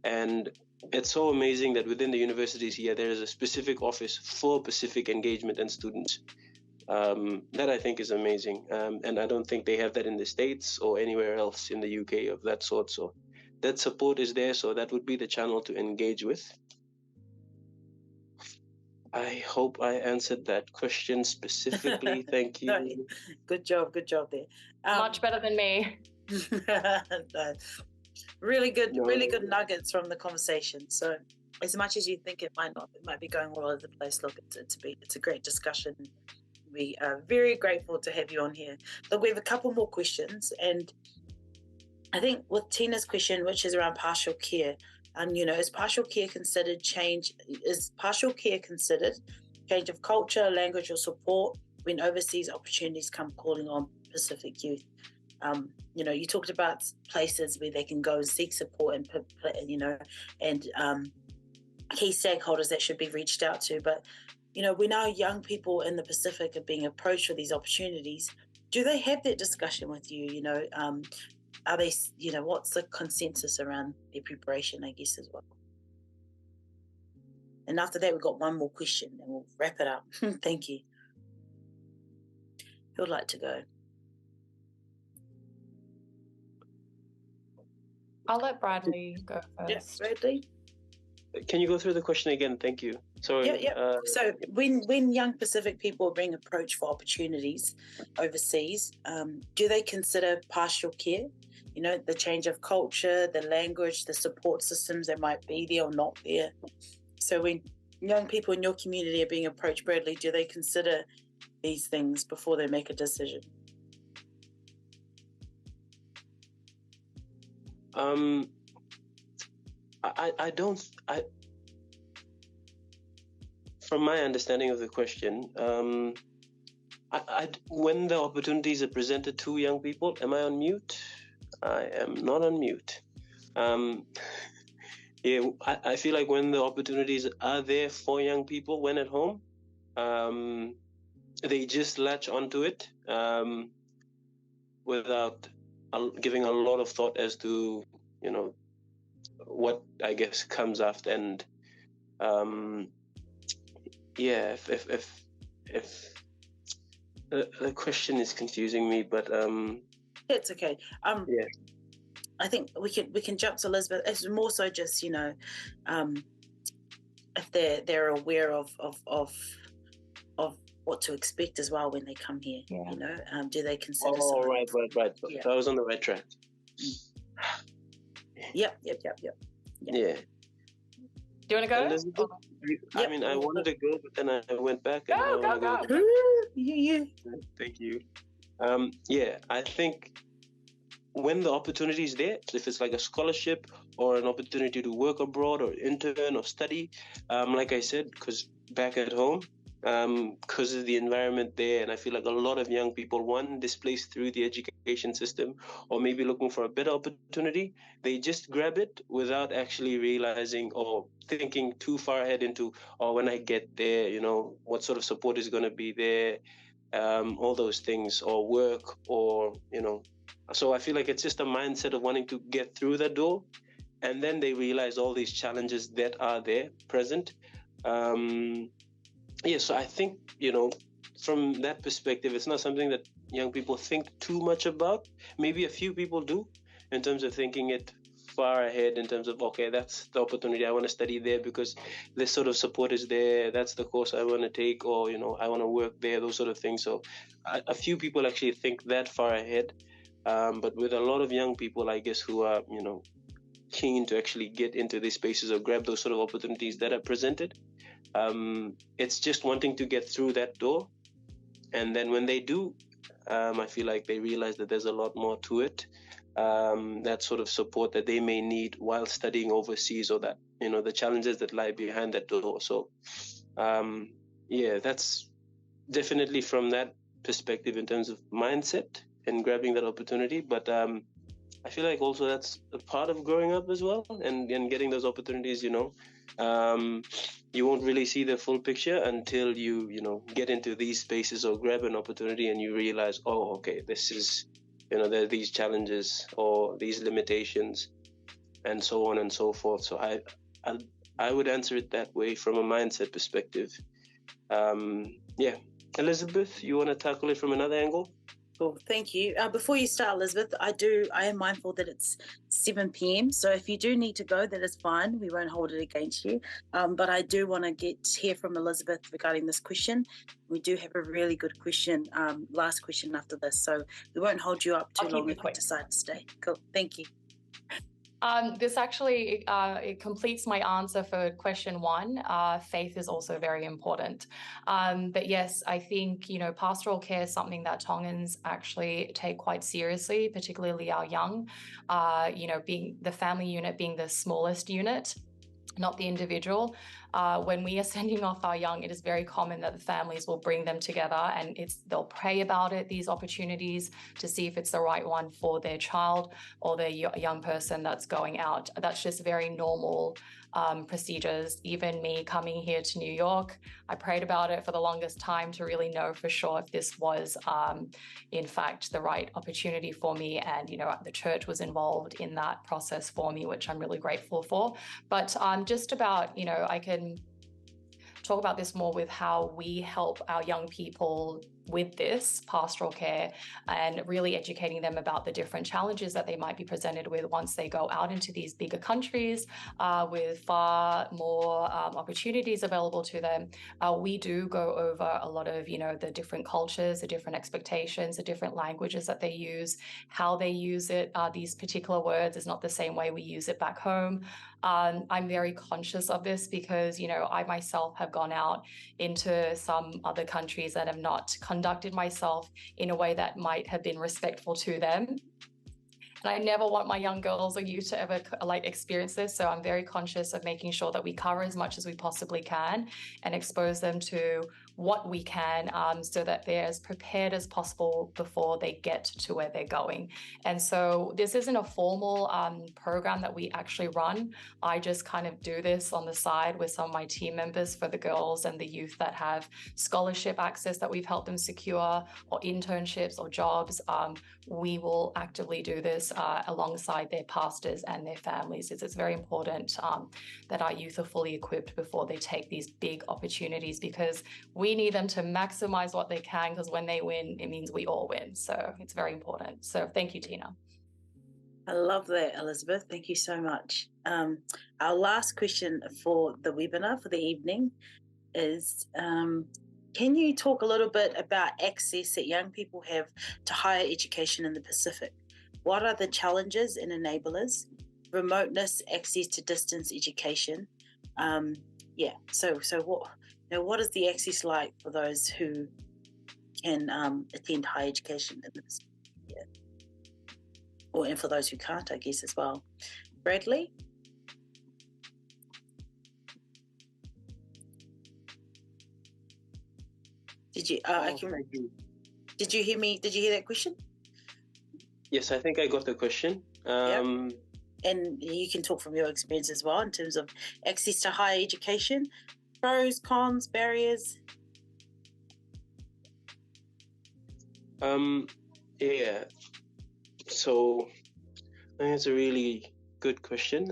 And it's so amazing that within the universities here, there is a specific office for Pacific engagement and students. That I think is amazing. And I don't think they have that in the States or anywhere else in the UK of that sort. So that support is there. So that would be the channel to engage with. I hope I answered that question specifically. Thank you. No, good job there. Much better than me. No, really good nuggets from the conversation. So as much as you think it might not, it might be going all over the place. Look, it's a great discussion. We are very grateful to have you on here. Look, we have a couple more questions, and I think with Tina's question, which is around partial care, is partial care considered change? Is partial care considered change of culture, language, or support when overseas opportunities come calling on Pacific youth? You talked about places where they can go and seek support and key stakeholders that should be reached out to. But we know young people in the Pacific are being approached for these opportunities. Do they have that discussion with you? Are they, what's the consensus around their preparation, I guess, as well? And after that, we've got one more question and we'll wrap it up. Thank you. Who would like to go? I'll let Bradley go first. Yeah, Bradley. Can you go through the question again? Thank you. Sorry. Yeah. So when young Pacific people are being approached for opportunities overseas, do they consider partial care? The change of culture, the language, the support systems that might be there or not there. So when young people in your community are being approached, Bradley, do they consider these things before they make a decision? From my understanding of the question, when the opportunities are presented to young people, am I on mute? I am not on mute. I feel like when the opportunities are there for young people when at home, they just latch onto it without giving a lot of thought as to, what I guess comes after. And if the question is confusing me, but it's okay. I think we can jump to Elizabeth. It's more so just if they're aware of what to expect as well when they come here. Yeah. Do they consider? Oh, right. Yeah. So I was on the right track. Yep. Yeah. Do you want to go? Elizabeth, I Yep. mean, I wanted to go, but then I went back. And Go, I go, wanna go. Yeah. Thank you. Yeah, I think when the opportunity is there, if it's like a scholarship or an opportunity to work abroad or intern or study, like I said, because back at home, because of the environment there, and I feel like a lot of young people, one, displaced through the education system, or maybe looking for a better opportunity, they just grab it without actually realizing or thinking too far ahead into, oh, when I get there, what sort of support is going to be there, all those things, or work, or so I feel like it's just a mindset of wanting to get through that door, and then they realize all these challenges that are there present. So I think from that perspective, it's not something that young people think too much about. Maybe a few people do, in terms of thinking it far ahead, in terms of, okay, that's the opportunity, I want to study there because this sort of support is there, that's the course I want to take, or I want to work there, those sort of things. So a few people actually think that far ahead, but with a lot of young people, I guess, who are keen to actually get into these spaces or grab those sort of opportunities that are presented, it's just wanting to get through that door. And then when they do, I feel like they realize that there's a lot more to it, that sort of support that they may need while studying overseas, or that the challenges that lie behind that door. So that's definitely from that perspective in terms of mindset and grabbing that opportunity. But I feel like also that's a part of growing up as well, and getting those opportunities. You won't really see the full picture until you get into these spaces or grab an opportunity and you realize, oh, okay, this is there are these challenges or these limitations, and so on and so forth. So I would answer it that way from a mindset perspective. Elizabeth, you want to tackle it from another angle? Cool, thank you. Before you start, Elizabeth, I am mindful that it's 7 p.m. So if you do need to go, that is fine. We won't hold it against you. But I do want to hear from Elizabeth regarding this question. We do have a really good question, last question after this. So we won't hold you up too long if you decide to stay. Cool, thank you. This actually it completes my answer for question 1. Faith is also very important. But yes, I think, pastoral care is something that Tongans actually take quite seriously, particularly our young, being the family unit being the smallest unit, not the individual. When we are sending off our young, it is very common that the families will bring them together and they'll pray about it, these opportunities, to see if it's the right one for their child or their young person that's going out. That's just very normal procedures. Even me coming here to New York, I prayed about it for the longest time to really know for sure if this was in fact the right opportunity for me, and the church was involved in that process for me, which I'm really grateful for. But just about I can talk about this more with how we help our young people with this pastoral care, and really educating them about the different challenges that they might be presented with once they go out into these bigger countries with far more opportunities available to them. We do go over a lot of, the different cultures, the different expectations, the different languages that they use, how they use it. These particular words is not the same way we use it back home. I'm very conscious of this because, I myself have gone out into some other countries that have not conducted myself in a way that might have been respectful to them. And I never want my young girls or youth to ever experience this. So I'm very conscious of making sure that we cover as much as we possibly can and expose them to what we can, so that they're as prepared as possible before they get to where they're going. And so this isn't a formal program that we actually run. I just kind of do this on the side with some of my team members for the girls and the youth that have scholarship access that we've helped them secure, or internships or jobs. We will actively do this alongside their pastors and their families. It's very important that our youth are fully equipped before they take these big opportunities, because we need them to maximize what they can, because when they win, it means we all win. So it's very important. So thank you, Tina. I love that, Elizabeth. Thank you so much. Our last question for the webinar for the evening is, can you talk a little bit about access that young people have to higher education in the Pacific? What are the challenges and enablers? Remoteness, access to distance education. So what is the access like for those who can attend higher education in the Pacific? And for those who can't, I guess, as well. Bradley? Did you did you hear me? Did you hear that question? Yes, I think I got the question. And you can talk from your experience as well in terms of access to higher education, pros, cons, barriers. Yeah. So I think it's a really good question.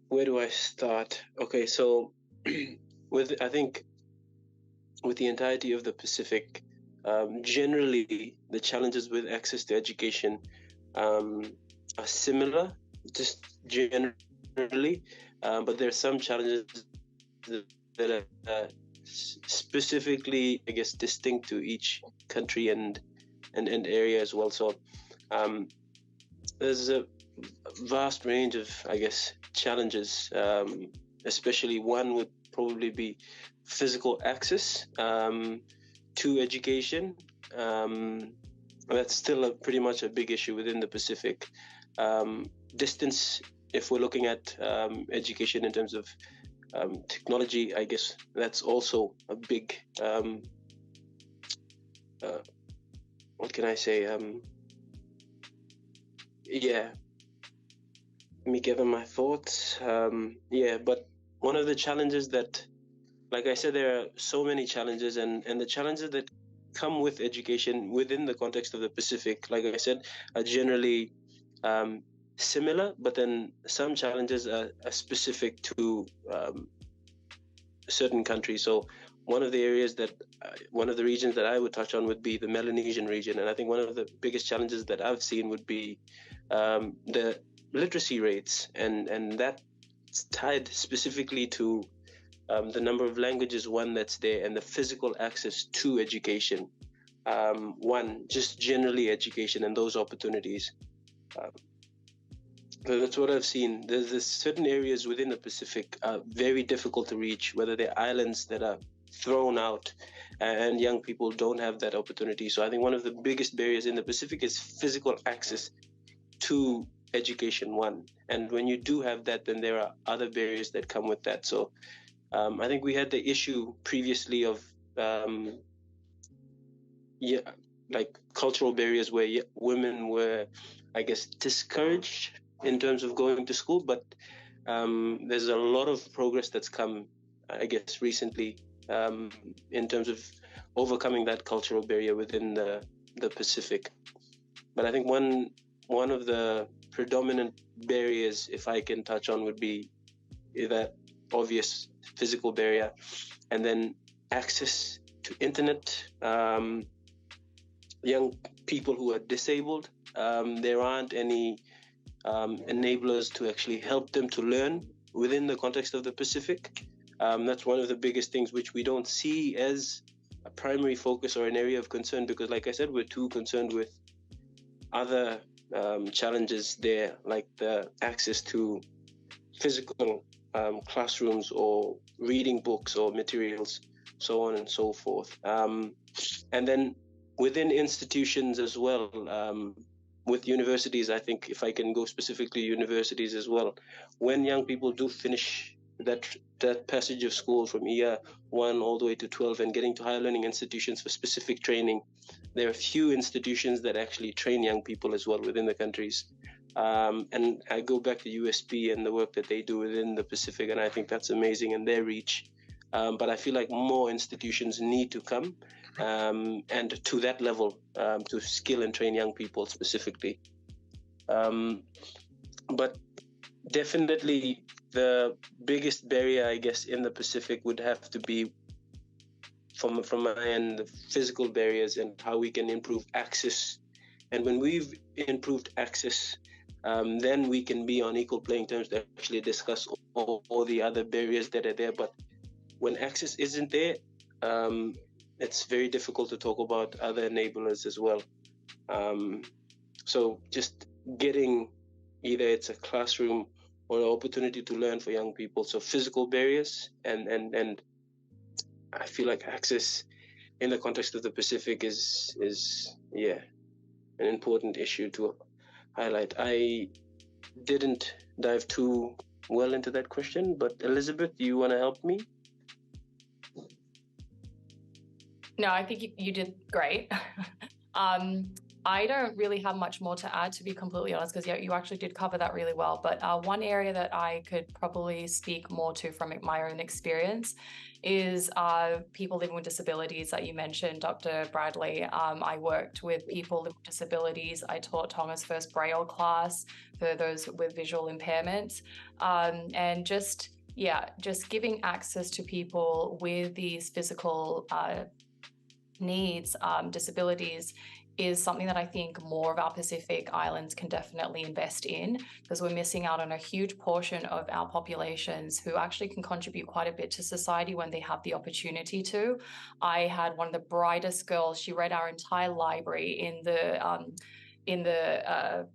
Where do I start? Okay, so I think with the entirety of the Pacific, generally the challenges with access to education are similar, just generally, but there are some challenges that are specifically, I guess, distinct to each country and area as well. So there's a vast range of, I guess, challenges, especially one would probably be physical access to education. That's still pretty much a big issue within the Pacific. Distance, if we're looking at education in terms of technology, I guess that's also a big, what can I say? Let me gather my thoughts. But one of the challenges that, like I said, there are so many challenges, and the challenges that come with education within the context of the Pacific, like I said, are generally similar, but then some challenges are specific to certain countries. So one of the regions that I would touch on would be the Melanesian region, and I think one of the biggest challenges that I've seen would be the literacy rates, and that's tied specifically to the number of languages, one, that's there, and the physical access to education. Just generally education and those opportunities. That's what I've seen. There's certain areas within the Pacific are very difficult to reach, whether they're islands that are thrown out and young people don't have that opportunity. So I think one of the biggest barriers in the Pacific is physical access to education, one. And when you do have that, then there are other barriers that come with that. So I think we had the issue previously of like cultural barriers where women were, I guess, discouraged in terms of going to school, but there's a lot of progress that's come, I guess, recently in terms of overcoming that cultural barrier within the Pacific. But I think one of the predominant barriers, if I can touch on, would be that obvious physical barrier, and then access to internet. Young people who are disabled, there aren't any enablers to actually help them to learn within the context of the Pacific. That's one of the biggest things which we don't see as a primary focus or an area of concern, because like I said, we're too concerned with other challenges there, like the access to physical classrooms or reading books or materials, so on and so forth. And then within institutions as well, with universities, I think if I can go specifically universities as well, when young people do finish that passage of school from year 1 all the way to 12 and getting to higher learning institutions for specific training, there are few institutions that actually train young people as well within the countries. And I go back to USP and the work that they do within the Pacific, and I think that's amazing in their reach. But I feel like more institutions need to come and to that level to skill and train young people specifically. But definitely the biggest barrier, I guess, in the Pacific would have to be, from my end, the physical barriers and how we can improve access. And when we've improved access, then we can be on equal playing terms to actually discuss all the other barriers that are there. But when access isn't there, it's very difficult to talk about other enablers as well. So just getting, either it's a classroom or an opportunity to learn for young people. So physical barriers and I feel like access in the context of the Pacific is an important issue to highlight. I didn't dive too well into that question, but Elizabeth, do you want to help me? No, I think you did great. I don't really have much more to add, to be completely honest, because you actually did cover that really well. But one area that I could probably speak more to from my own experience is people living with disabilities that you mentioned, Dr. Bradley. I worked with people living with disabilities. I taught Tonga's first Braille class for those with visual impairment. And just giving access to people with these physical needs, disabilities, is something that I think more of our Pacific Islands can definitely invest in, because we're missing out on a huge portion of our populations who actually can contribute quite a bit to society when they have the opportunity to. I had one of the brightest girls. She read our entire library in the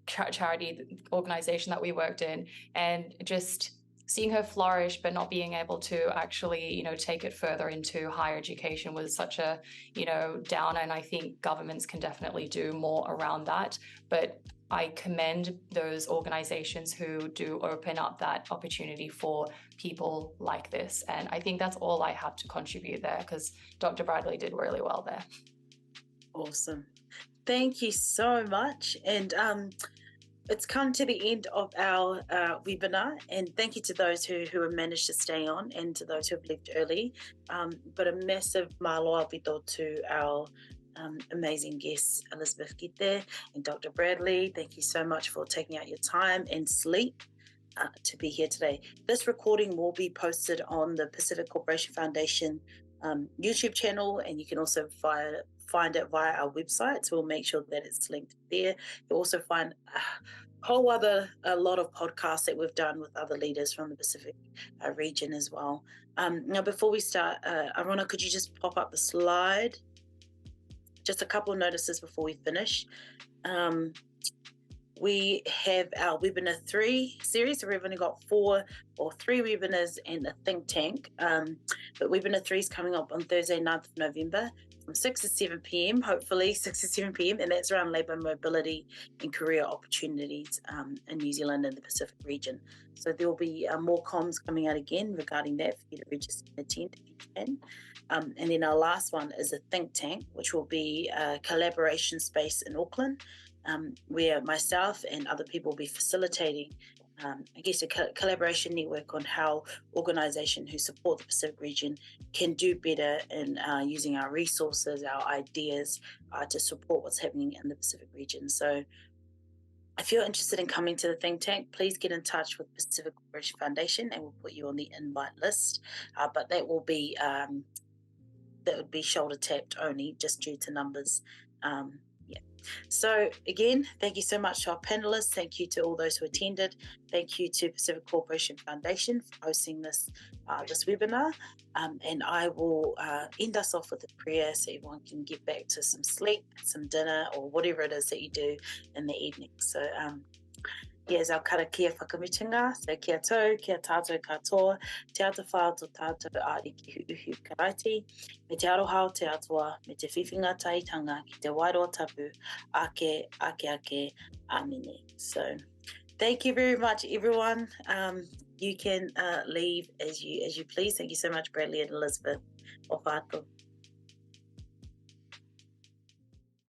charity organization that we worked in, and just seeing her flourish but not being able to actually, take it further into higher education was such a, downer. And I think governments can definitely do more around that. But I commend those organizations who do open up that opportunity for people like this. And I think that's all I have to contribute there, because Dr. Bradley did really well there. Awesome. Thank you so much. And it's come to the end of our webinar, and thank you to those who have managed to stay on and to those who have left early. But a massive mahalo apito to our amazing guests, Elizabeth Gite and Dr. Bradley. Thank you so much for taking out your time and sleep to be here today. This recording will be posted on the Pacific Corporation Foundation YouTube channel, and you can also find it via our website, so we'll make sure that it's linked there. You'll also find a lot of podcasts that we've done with other leaders from the Pacific region as well. Now, before we start, Arona, could you just pop up the slide? Just a couple of notices before we finish. We have our webinar 3 series, so we've only got 3 webinars and a think tank. But webinar 3 is coming up on Thursday, 9th of November from 6 to 7 p.m, hopefully 6 to 7 p.m, and that's around labour mobility and career opportunities in New Zealand and the Pacific region. So there will be more comms coming out again regarding that for you to register and attend if you can. And then our last one is a think tank, which will be a collaboration space in Auckland, where myself and other people will be facilitating a collaboration network on how organisations who support the Pacific region can do better in using our resources, our ideas to support what's happening in the Pacific region. So if you're interested in coming to the think tank, please get in touch with Pacific Corporation Foundation and we'll put you on the invite list. But that would be shoulder tapped only, just due to numbers. So again, thank you so much to our panelists. Thank you to all those who attended. Thank you to Pacific Corporation Foundation for hosting this webinar. And I will end us off with a prayer so everyone can get back to some sleep, some dinner, or whatever it is that you do in the evening. So here's our karakia whakamitunga. So kia tau, kia tātou katoa, te ata whao tō tātou āri ki uhu karaiti, me te arohao te atua, me te whiwhinga taitanga ki te wairoa tapu, ake, amine. So thank you very much, everyone. You can leave as you please. Thank you so much, Bradley and Elizabeth. O whātou.